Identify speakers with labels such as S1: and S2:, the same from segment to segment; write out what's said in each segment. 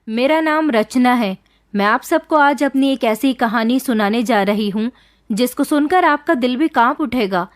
S1: मेरा नाम रचना है। मैं आप सबको आज अपनी एक ऐसी कहानी सुनाने जा रही हूँ जिसको सुनकर आपका दिल भी कांप उठेगा,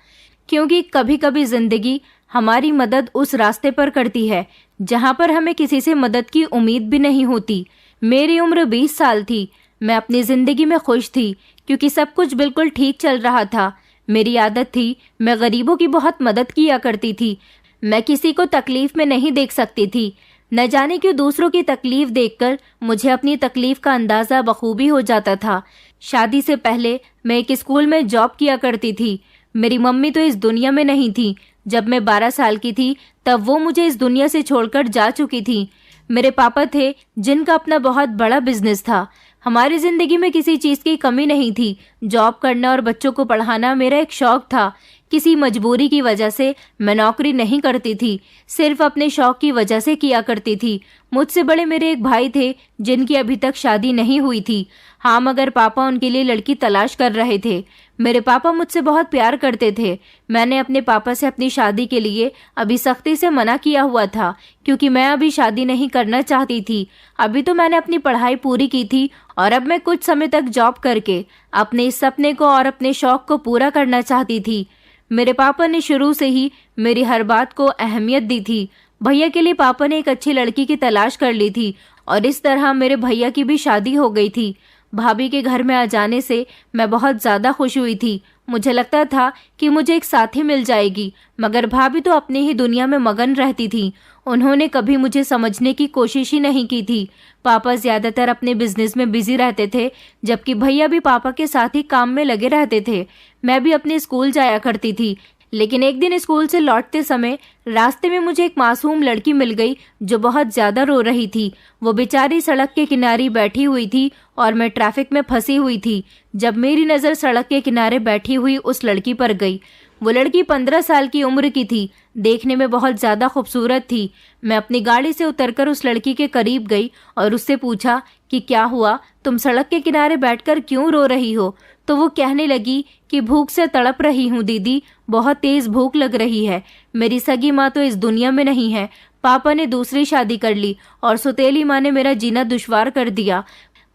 S1: क्योंकि कभी कभी जिंदगी हमारी मदद उस रास्ते पर करती है जहाँ पर हमें किसी से मदद की उम्मीद भी नहीं होती। मेरी उम्र 20 साल थी। मैं अपनी जिंदगी में खुश थी क्योंकि सब कुछ बिल्कुल ठीक चल रहा था। मेरी आदत थी, मैं गरीबों की बहुत मदद किया करती थी। मैं किसी को तकलीफ में नहीं देख सकती थी। न जाने क्यों दूसरों की तकलीफ देखकर मुझे अपनी तकलीफ का अंदाजा बखूबी हो जाता था। शादी से पहले मैं एक स्कूल में जॉब किया करती थी। मेरी मम्मी तो इस दुनिया में नहीं थी। जब मैं 12 साल की थी तब वो मुझे इस दुनिया से छोड़कर जा चुकी थी। मेरे पापा थे जिनका अपना बहुत बड़ा बिजनेस था। हमारी जिंदगी में किसी चीज की कमी नहीं थी। जॉब करना और बच्चों को पढ़ाना मेरा एक शौक था। किसी मजबूरी की वजह से मैं नौकरी नहीं करती थी, सिर्फ अपने शौक की वजह से किया करती थी। मुझसे बड़े मेरे एक भाई थे जिनकी अभी तक शादी नहीं हुई थी। हाँ, मगर पापा उनके लिए लड़की तलाश कर रहे थे। मेरे पापा मुझसे बहुत प्यार करते थे। मैंने अपने पापा से अपनी शादी के लिए अभी सख्ती से मना किया हुआ था, क्योंकि मैं अभी शादी नहीं करना चाहती थी। अभी तो मैंने अपनी पढ़ाई पूरी की थी और अब मैं कुछ समय तक जॉब करके अपने इस सपने को और अपने शौक को पूरा करना चाहती थी। मेरे पापा ने शुरू से ही मेरी हर बात को अहमियत दी थी। भैया के लिए पापा ने एक अच्छी लड़की की तलाश कर ली थी और इस तरह मेरे भैया की भी शादी हो गई थी। भाभी के घर में आ जाने से मैं बहुत ज़्यादा खुश हुई थी। मुझे लगता था कि मुझे एक साथी मिल जाएगी, मगर भाभी तो अपनी ही दुनिया में मगन रहती थी। उन्होंने कभी मुझे समझने की कोशिश ही नहीं की थी। पापा ज़्यादातर अपने बिजनेस में बिजी रहते थे, जबकि भैया भी पापा के साथ ही काम में लगे रहते थे। मैं भी अपने स्कूल जाया करती थी, लेकिन एक दिन स्कूल से लौटते समय रास्ते में मुझे एक मासूम लड़की मिल गई जो बहुत ज़्यादा रो रही थी। वो बेचारी सड़क के किनारे बैठी हुई थी और मैं ट्रैफिक में फंसी हुई थी। जब मेरी नज़र सड़क के किनारे बैठी हुई उस लड़की पर गई, वो लड़की 15 साल की उम्र की थी। देखने में बहुत ज़्यादा खूबसूरत थी। मैं अपनी गाड़ी से उतरकर उस लड़की के करीब गई और उससे पूछा कि क्या हुआ, तुम सड़क के किनारे बैठकर क्यों रो रही हो? तो वो कहने लगी कि भूख से तड़प रही हूँ दीदी, बहुत तेज भूख लग रही है। मेरी सगी माँ तो इस दुनिया में नहीं है। पापा ने दूसरी शादी कर ली और सौतेली माँ ने मेरा जीना दुश्वार कर दिया।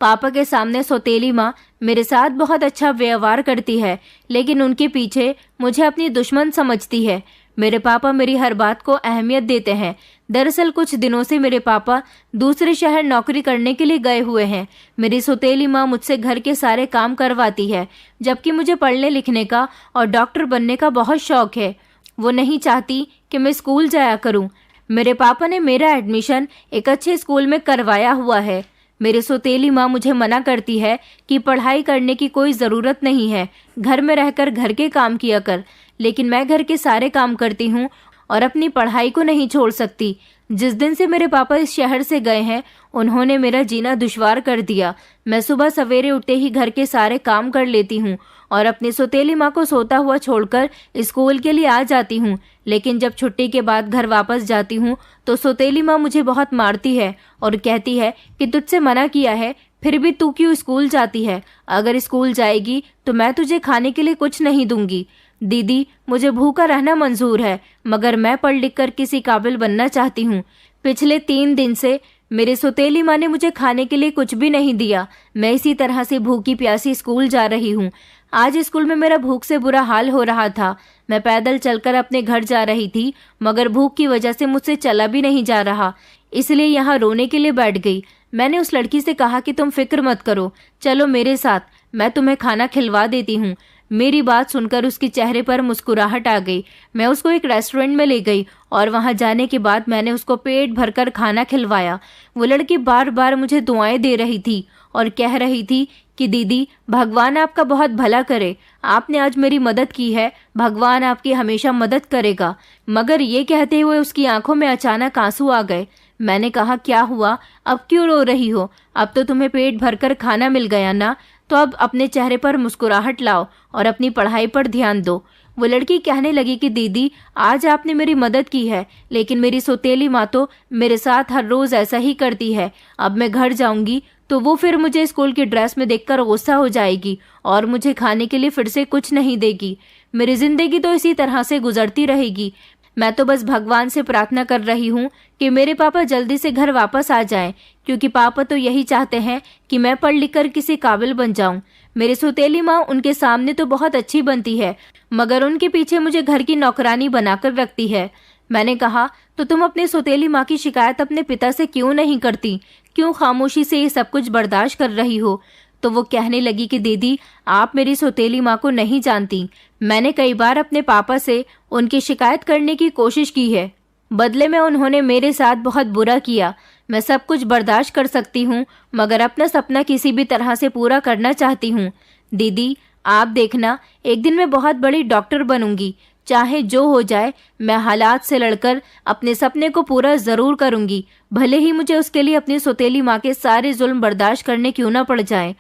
S1: पापा के सामने सौतेली माँ मेरे साथ बहुत अच्छा व्यवहार करती है, लेकिन उनके पीछे मुझे अपनी दुश्मन समझती है। मेरे पापा मेरी हर बात को अहमियत देते हैं। दरअसल कुछ दिनों से मेरे पापा दूसरे शहर नौकरी करने के लिए गए हुए हैं। मेरी सौतेली माँ मुझसे घर के सारे काम करवाती है, जबकि मुझे पढ़ने लिखने का और डॉक्टर बनने का बहुत शौक है। वो नहीं चाहती कि मैं स्कूल जाया करूँ। मेरे पापा ने मेरा एडमिशन एक अच्छे स्कूल में करवाया हुआ है। मेरी सौतेली माँ मुझे मना करती है कि पढ़ाई करने की कोई ज़रूरत नहीं है, घर में रहकर घर के काम किया कर। लेकिन मैं घर के सारे काम करती हूँ और अपनी पढ़ाई को नहीं छोड़ सकती। जिस दिन से मेरे पापा इस शहर से गए हैं, उन्होंने मेरा जीना दुश्वार कर दिया। मैं सुबह सवेरे उठते ही घर के सारे काम कर लेती हूँ और अपनी सौतेली माँ को सोता हुआ छोड़कर स्कूल के लिए आ जाती हूँ। लेकिन जब छुट्टी के बाद घर वापस जाती हूँ तो सौतेली माँ मुझे बहुत मारती है और कहती है कि तुझसे मना किया है, फिर भी तू क्यों स्कूल जाती है? अगर स्कूल जाएगी तो मैं तुझे खाने के लिए कुछ नहीं दूंगी। दीदी, मुझे भूखा रहना मंजूर है, मगर मैं पढ़ लिख कर किसी काबिल बनना चाहती हूँ। पिछले 3 दिन से मेरे सौतेली माँ ने मुझे खाने के लिए कुछ भी नहीं दिया। मैं इसी तरह से भूखी प्यासी स्कूल जा रही हूँ। आज स्कूल में मेरा भूख से बुरा हाल हो रहा था। मैं पैदल चलकर अपने घर जा रही थी, मगर भूख की वजह से मुझसे चला भी नहीं जा रहा, इसलिए यहाँ रोने के लिए बैठ गई। मैंने उस लड़की से कहा कि तुम फिक्र मत करो, चलो मेरे साथ, मैं तुम्हें खाना खिलवा देती हूँ। मेरी बात सुनकर उसके चेहरे पर मुस्कुराहट आ गई। मैं उसको एक रेस्टोरेंट में ले गई और वहां जाने के बाद मैंने उसको पेट भरकर खाना खिलवाया। वो लड़की बार बार मुझे दुआएं दे रही थी और कह रही थी कि दीदी, भगवान आपका बहुत भला करे, आपने आज मेरी मदद की है, भगवान आपकी हमेशा मदद करेगा। मगर ये कहते हुए उसकी आंखों में अचानक आंसू आ गए। मैंने कहा, क्या हुआ, अब क्यों रो रही हो? अब तो तुम्हें पेट भरकर खाना मिल गया ना, तो अब अपने चेहरे पर मुस्कुराहट लाओ और अपनी पढ़ाई पर ध्यान दो। वो लड़की कहने लगी कि दीदी, आज आपने मेरी मदद की है, लेकिन मेरी सौतेली माँ तो मेरे साथ हर रोज ऐसा ही करती है। अब मैं घर जाऊंगी तो वो फिर मुझे स्कूल की ड्रेस में देखकर गुस्सा हो जाएगी और मुझे खाने के लिए फिर से कुछ नहीं देगी। मेरी जिंदगी तो इसी तरह से गुजरती रहेगी। मैं तो बस भगवान से प्रार्थना कर रही हूँ कि मेरे पापा जल्दी से घर वापस आ जाएं, क्योंकि पापा तो यही चाहते हैं कि मैं पढ़ लिख कर किसी काबिल बन जाऊं। मेरी सौतेली माँ उनके सामने तो बहुत अच्छी बनती है, मगर उनके पीछे मुझे घर की नौकरानी बनाकर रखती है। मैंने कहा, तो तुम अपनी सौतेली माँ की शिकायत अपने पिता से क्यों नहीं करती? क्यों खामोशी से ये सब कुछ बर्दाश्त कर रही हो? तो वो कहने लगी कि दीदी, आप मेरी सौतेली माँ को नहीं जानती। मैंने कई बार अपने पापा से उनकी शिकायत करने की कोशिश की है। बदले में उन्होंने मेरे साथ बहुत बुरा किया। मैं सब कुछ बर्दाश्त कर सकती हूँ, मगर अपना सपना किसी भी तरह से पूरा करना चाहती हूँ। दीदी, आप देखना, एक दिन मैं बहुत बड़ी डॉक्टर बनूंगी। चाहे जो हो जाए, मैं हालात से लड़कर अपने सपने को पूरा जरूर करूंगी, भले ही मुझे उसके लिए अपनी सौतेली माँ के सारे जुल्म बर्दाश्त करने क्यों ना पड़ जाएं।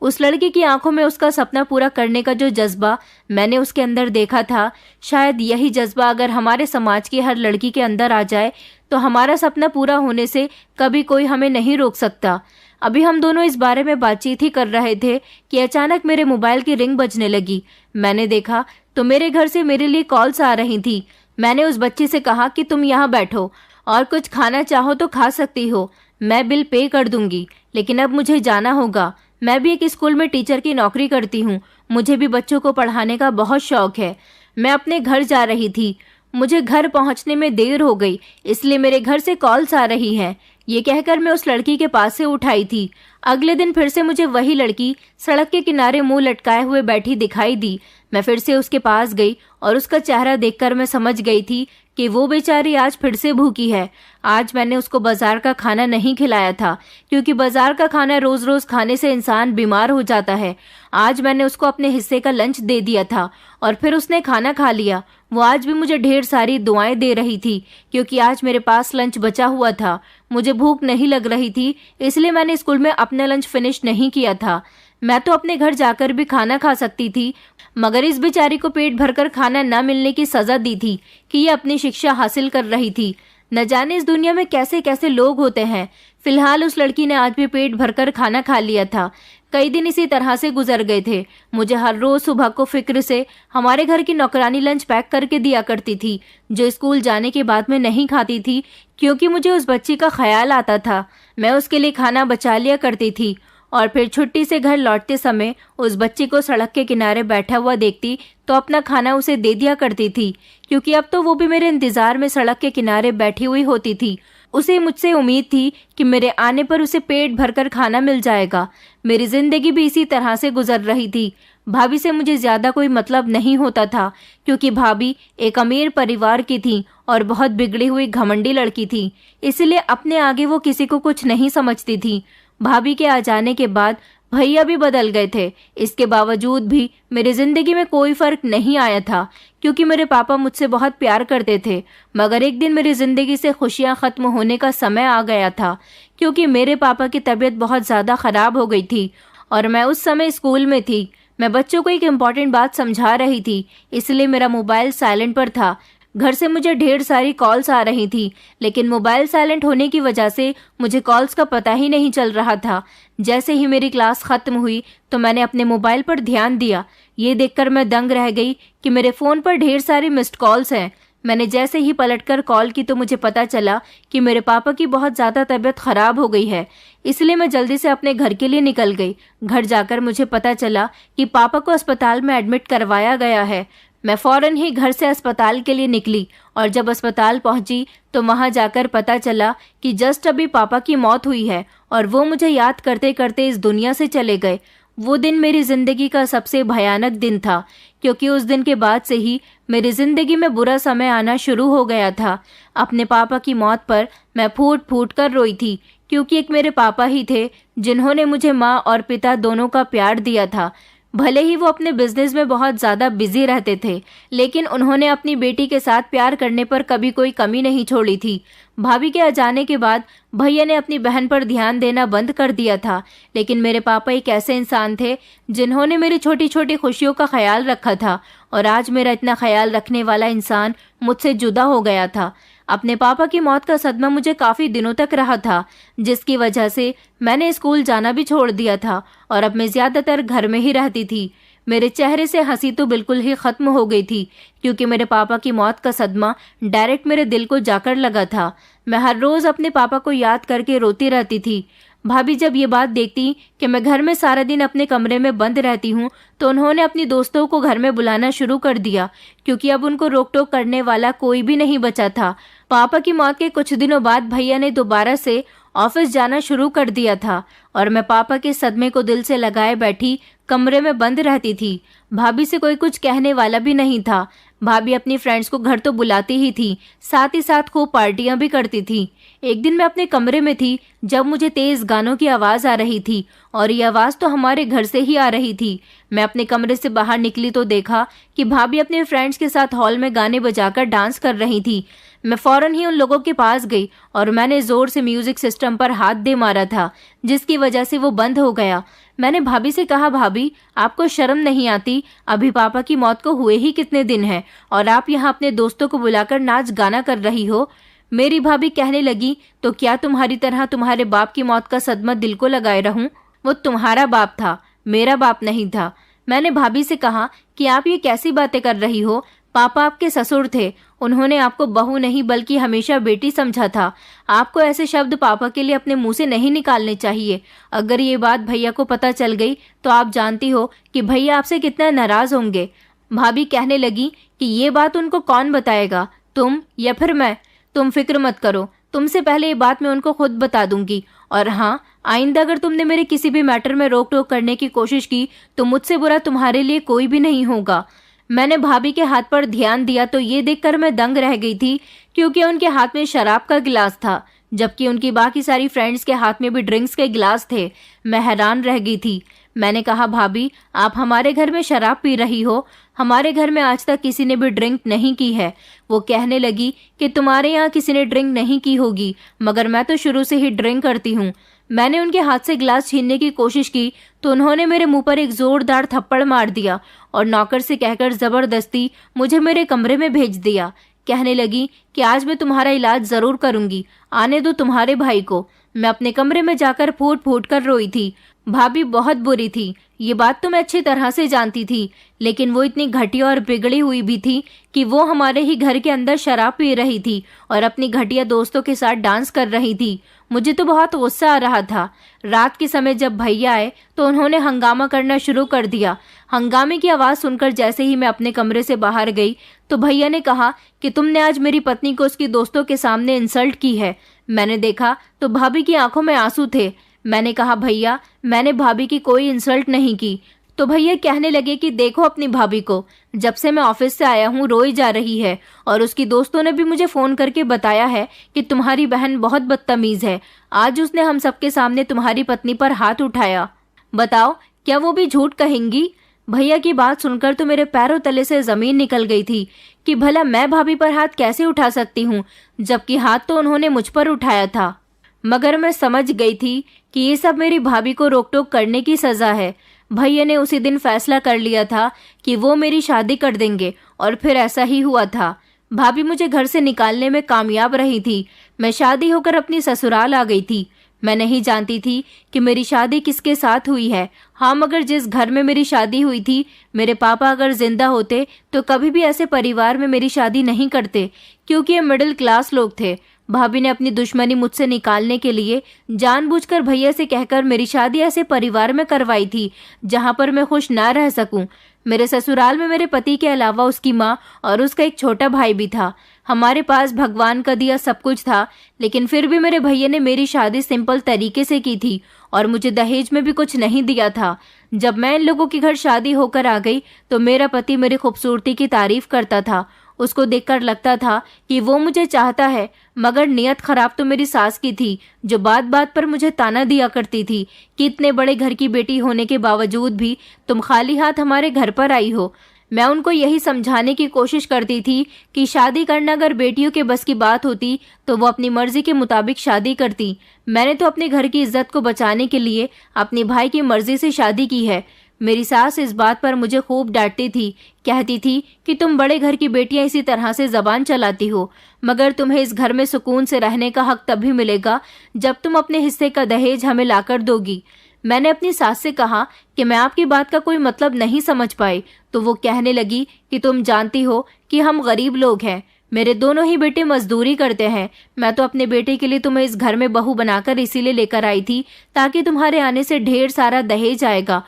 S1: उस लड़की की आंखों में उसका सपना पूरा करने का जो जज्बा मैंने उसके अंदर देखा था, शायद यही जज्बा अगर हमारे समाज की हर लड़की के अंदर आ जाए तो हमारा सपना पूरा होने से कभी कोई हमें नहीं रोक सकता। अभी हम दोनों इस बारे में बातचीत ही कर रहे थे कि अचानक मेरे मोबाइल की रिंग बजने लगी। मैंने देखा तो मेरे घर से मेरे लिए कॉल्स आ रही थी। मैंने उस बच्ची से कहा कि तुम यहाँ बैठो और कुछ खाना चाहो तो खा सकती हो, मैं बिल पे कर दूंगी, लेकिन अब मुझे जाना होगा। मैं भी एक स्कूल में टीचर की नौकरी करती हूँ, मुझे भी बच्चों को पढ़ाने का बहुत शौक है। मैं अपने घर जा रही थी, मुझे घर पहुंचने में देर हो गई, इसलिए मेरे घर से कॉल्स आ रही हैं। ये कहकर मैं उस लड़की के पास से उठाई थी। अगले दिन फिर से मुझे वही लड़की सड़क के किनारे मुंह लटकाए हुए बैठी दिखाई दी। मैं फिर से उसके पास गई और उसका चेहरा देखकर मैं समझ गई थी कि वो बेचारी आज फिर से भूखी है। आज मैंने उसको बाजार का खाना नहीं खिलाया था, क्योंकि बाजार का खाना रोज रोज खाने से इंसान बीमार हो जाता है। आज मैंने उसको अपने हिस्से का लंच दे दिया था और फिर उसने खाना खा लिया। वो आज भी मुझे ढेर सारी दुआएं दे रही थी, क्योंकि आज मेरे पास लंच बचा हुआ था। मुझे भूख नहीं लग रही थी, इसलिए मैंने स्कूल में अपना लंच फिनिश नहीं किया था। मैं तो अपने घर जाकर भी खाना खा सकती थी, मगर इस बेचारी को पेट भरकर खाना न मिलने की सजा दी थी कि ये अपनी शिक्षा हासिल कर रही थी। न जाने इस दुनिया में कैसे कैसे लोग होते हैं। फिलहाल उस लड़की ने आज भी पेट भरकर खाना खा लिया था। कई दिन इसी तरह से गुजर गए थे। मुझे हर रोज सुबह को फिक्र से हमारे घर की नौकरानी लंच पैक करके दिया करती थी, जो स्कूल जाने के बाद मैं नहीं खाती थी, क्योंकि मुझे उस बच्ची का ख्याल आता था। मैं उसके लिए खाना बचा लिया करती थी और फिर छुट्टी से घर लौटते समय उस बच्ची को सड़क के किनारे बैठा हुआ देखती तो अपना खाना उसे दे दिया करती थी, क्योंकि अब तो वो भी मेरे इंतजार में सड़क के किनारे बैठी हुई होती थी। उसे मुझसे उम्मीद थी कि मेरे आने पर उसे पेट भरकर खाना मिल जाएगा। मेरी जिंदगी भी इसी तरह से गुजर रही थी। भाभी से मुझे ज्यादा कोई मतलब नहीं होता था, क्योंकि भाभी एक अमीर परिवार की थी और बहुत बिगड़ी हुई घमंडी लड़की थी, इसलिए अपने आगे वो किसी को कुछ नहीं समझती थी। भाभी के आ जाने के बाद भैया भी बदल गए थे। इसके बावजूद भी मेरी जिंदगी में कोई फर्क नहीं आया था, क्योंकि मेरे पापा मुझसे बहुत प्यार करते थे। मगर एक दिन मेरी जिंदगी से खुशियां खत्म होने का समय आ गया था, क्योंकि मेरे पापा की तबीयत बहुत ज्यादा खराब हो गई थी और मैं उस समय स्कूल में थी। मैं बच्चों को एक इम्पॉर्टेंट बात समझा रही थी, इसलिए मेरा मोबाइल साइलेंट पर था। घर से मुझे ढेर सारी कॉल्स आ रही थी, लेकिन मोबाइल साइलेंट होने की वजह से मुझे कॉल्स का पता ही नहीं चल रहा था। जैसे ही मेरी क्लास खत्म हुई तो मैंने अपने मोबाइल पर ध्यान दिया। ये देखकर मैं दंग रह गई कि मेरे फोन पर ढेर सारी मिस्ड कॉल्स हैं। मैंने जैसे ही पलटकर कॉल की तो मुझे पता चला कि मेरे पापा की बहुत ज़्यादा तबीयत खराब हो गई है। इसलिए मैं जल्दी से अपने घर के लिए निकल गई। घर जाकर मुझे पता चला कि पापा को अस्पताल में एडमिट करवाया गया है। मैं फौरन ही घर से अस्पताल के लिए निकली और जब अस्पताल पहुंची तो वहां जाकर पता चला कि जस्ट अभी पापा की मौत हुई है और वो मुझे याद करते करते इस दुनिया से चले गए। वो दिन मेरी जिंदगी का सबसे भयानक दिन था, क्योंकि उस दिन के बाद से ही मेरी जिंदगी में बुरा समय आना शुरू हो गया था। अपने पापा की मौत पर मैं फूट फूट कर रोई थी, क्योंकि एक मेरे पापा ही थे जिन्होंने मुझे माँ और पिता दोनों का प्यार दिया था। भले ही वो अपने बिजनेस में बहुत ज़्यादा बिजी रहते थे, लेकिन उन्होंने अपनी बेटी के साथ प्यार करने पर कभी कोई कमी नहीं छोड़ी थी। भाभी के आ जाने के बाद भैया ने अपनी बहन पर ध्यान देना बंद कर दिया था, लेकिन मेरे पापा एक ऐसे इंसान थे जिन्होंने मेरी छोटी छोटी खुशियों का ख्याल रखा था, और आज मेरा इतना ख्याल रखने वाला इंसान मुझसे जुदा हो गया था। अपने पापा की मौत का सदमा मुझे काफ़ी दिनों तक रहा था, जिसकी वजह से मैंने स्कूल जाना भी छोड़ दिया था और अब मैं ज़्यादातर घर में ही रहती थी। मेरे चेहरे से हंसी तो बिल्कुल ही खत्म हो गई थी, क्योंकि मेरे पापा की मौत का सदमा डायरेक्ट मेरे दिल को जाकर लगा था। मैं हर रोज अपने पापा को याद करके रोती रहती थी। भाभी जब ये बात देखती कि मैं घर में सारा दिन अपने कमरे में बंद रहती हूँ, तो उन्होंने अपनी दोस्तों को घर में बुलाना शुरू कर दिया, क्योंकि अब उनको रोक टोक करने वाला कोई भी नहीं बचा था। पापा की मौत के कुछ दिनों बाद भैया ने दोबारा से ऑफिस जाना शुरू कर दिया था और मैं पापा के सदमे को दिल से लगाए बैठी कमरे में बंद रहती थी। भाभी से कोई कुछ कहने वाला भी नहीं था। भाभी अपनी फ्रेंड्स को घर तो बुलाती ही थी, साथ ही साथ खूब पार्टियां भी करती थी। एक दिन मैं अपने कमरे में थी जब मुझे तेज गानों की आवाज आ रही थी, और ये आवाज तो हमारे घर से ही आ रही थी। मैं अपने कमरे से बाहर निकली तो देखा कि भाभी अपने फ्रेंड्स के साथ हॉल में गाने बजाकर डांस कर रही थी। मैं फौरन ही उन लोगों के पास गई और मैंने जोर से म्यूजिक सिस्टम पर हाथ दे मारा था, जिसकी वजह से वो बंद हो गया। मैंने भाभी से कहा, भाभी आपको शर्म नहीं आती? अभी पापा की मौत को हुए ही कितने दिन हैं और आप यहाँ अपने दोस्तों को बुलाकर नाच गाना कर रही हो। मेरी भाभी कहने लगी, तो क्या तुम्हारी तरह तुम्हारे बाप की मौत का सदमा दिल को लगाए रहूं? वो तुम्हारा बाप था, मेरा बाप नहीं था। मैंने भाभी से कहा कि आप ये कैसी बातें कर रही हो? पापा आपके ससुर थे, उन्होंने आपको बहू नहीं बल्कि हमेशा बेटी समझा था। आपको ऐसे शब्द पापा के लिए अपने मुंह से नहीं निकालने चाहिए। अगर ये बात भैया को पता चल गई तो आप जानती हो कि भैया आपसे कितना नाराज होंगे। भाभी कहने लगी कि ये बात उनको कौन बताएगा, तुम या फिर मैं? तुम फिक्र मत करो, तुमसे पहले ये बात मैं उनको खुद बता दूंगी। और हाँ, आइंदा अगर तुमने मेरे किसी भी मैटर में रोक टोक करने की कोशिश की तो मुझसे बुरा तुम्हारे लिए कोई भी नहीं होगा। मैंने भाभी के हाथ पर ध्यान दिया तो ये देखकर मैं दंग रह गई थी, क्योंकि उनके हाथ में शराब का गिलास था, जबकि उनकी बाकी सारी फ्रेंड्स के हाथ में भी ड्रिंक्स के गिलास थे। मैं हैरान रह गई थी। मैंने कहा, भाभी आप हमारे घर में शराब पी रही हो? हमारे घर में आज तक किसी ने भी ड्रिंक नहीं की है। वो कहने लगी कि तुम्हारे यहाँ किसी ने ड्रिंक नहीं की होगी, मगर मैं तो शुरू से ही ड्रिंक करती हूँ। मैंने उनके हाथ से गिलास छीनने की कोशिश की तो उन्होंने मेरे मुंह पर एक जोरदार थप्पड़ मार दिया और नौकर से कहकर जबरदस्ती मुझे मेरे कमरे में भेज दिया। कहने लगी कि आज मैं तुम्हारा इलाज जरूर करूंगी, आने दो तुम्हारे भाई को। मैं अपने कमरे में जाकर फूट फूट कर रोई थी। भाभी बहुत बुरी थी, ये बात तो मैं अच्छी तरह से जानती थी, लेकिन वो इतनी घटिया और बिगड़ी हुई भी थी कि वो हमारे ही घर के अंदर शराब पी रही थी और अपनी घटिया दोस्तों के साथ डांस कर रही थी। मुझे तो बहुत गुस्सा आ रहा था। रात के समय जब भैया आए तो उन्होंने हंगामा करना शुरू कर दिया। हंगामे की आवाज सुनकर जैसे ही मैं अपने कमरे से बाहर गई तो भैया ने कहा कि तुमने आज मेरी पत्नी को उसकी दोस्तों के सामने इंसल्ट की है। मैंने देखा तो भाभी की आंखों में आंसू थे। मैंने कहा, भैया मैंने भाभी की कोई इंसल्ट नहीं की। तो भैया कहने लगे कि देखो अपनी भाभी को, जब से मैं ऑफिस से आया हूँ रोई जा रही है और उसकी दोस्तों ने भी मुझे फोन करके बताया है कि तुम्हारी बहन बहुत बदतमीज है। आज उसने हम सबके सामने तुम्हारी पत्नी पर हाथ उठाया। बताओ क्या वो भी झूठ कहेंगी? भैया की बात सुनकर तो मेरे पैरों तले से जमीन निकल गई थी कि भला मैं भाभी पर हाथ कैसे उठा सकती हूँ, जबकि हाथ तो उन्होंने मुझ पर उठाया था। मगर मैं समझ गई थी कि ये सब मेरी भाभी को रोक टोक करने की सजा है। भैया ने उसी दिन फैसला कर लिया था कि वो मेरी शादी कर देंगे और फिर ऐसा ही हुआ था। भाभी मुझे घर से निकालने में कामयाब रही थी। मैं शादी होकर अपनी ससुराल आ गई थी। मैं नहीं जानती थी कि मेरी शादी किसके साथ हुई है। हाँ, मगर जिस घर में मेरी शादी हुई थी, मेरे पापा अगर जिंदा होते तो कभी भी ऐसे परिवार में मेरी शादी नहीं करते, क्योंकि ये मिडिल क्लास लोग थे। भाभी ने अपनी दुश्मनी मुझसे निकालने के लिए जानबूझकर भैया से कहकर मेरी शादी ऐसे परिवार में करवाई थी जहां पर मैं खुश ना रह सकूं। मेरे ससुराल में मेरे पति के अलावा उसकी माँ और उसका एक छोटा भाई भी था। हमारे पास भगवान का दिया सब कुछ था, लेकिन फिर भी मेरे भैया ने मेरी शादी सिंपल तरीके से की थी और मुझे दहेज में भी कुछ नहीं दिया था। जब मैं इन लोगों के घर शादी होकर आ गई तो मेरा पति मेरी खूबसूरती की तारीफ करता था। उसको देखकर लगता था कि वो मुझे चाहता है, मगर नियत खराब तो मेरी सास की थी, जो बात बात पर मुझे ताना दिया करती थी कि इतने बड़े घर की बेटी होने के बावजूद भी तुम खाली हाथ हमारे घर पर आई हो। मैं उनको यही समझाने की कोशिश करती थी कि शादी करना अगर बेटियों के बस की बात होती तो वो अपनी मर्जी के मुताबिक शादी करती। मैंने तो अपने घर की इज्जत को बचाने के लिए अपने भाई की मर्जी से शादी की है। मेरी सास इस बात पर मुझे खूब डांटती थी, कहती थी कि तुम बड़े घर की बेटियां इसी तरह से जबान चलाती हो, मगर तुम्हें इस घर में सुकून से रहने का हक तभी मिलेगा जब तुम अपने हिस्से का दहेज हमें लाकर दोगी। मैंने अपनी सास से कहा कि मैं आपकी बात का कोई मतलब नहीं समझ पाई, तो वो कहने लगी कि तुम जानती हो कि हम गरीब लोग हैं, मेरे दोनों ही बेटे मजदूरी करते हैं। मैं तो अपने बेटे के लिए तुम्हें इस घर में बहू बनाकर इसीलिए लेकर आई थी ताकि तुम्हारे आने से ढेर सारा दहेज आएगा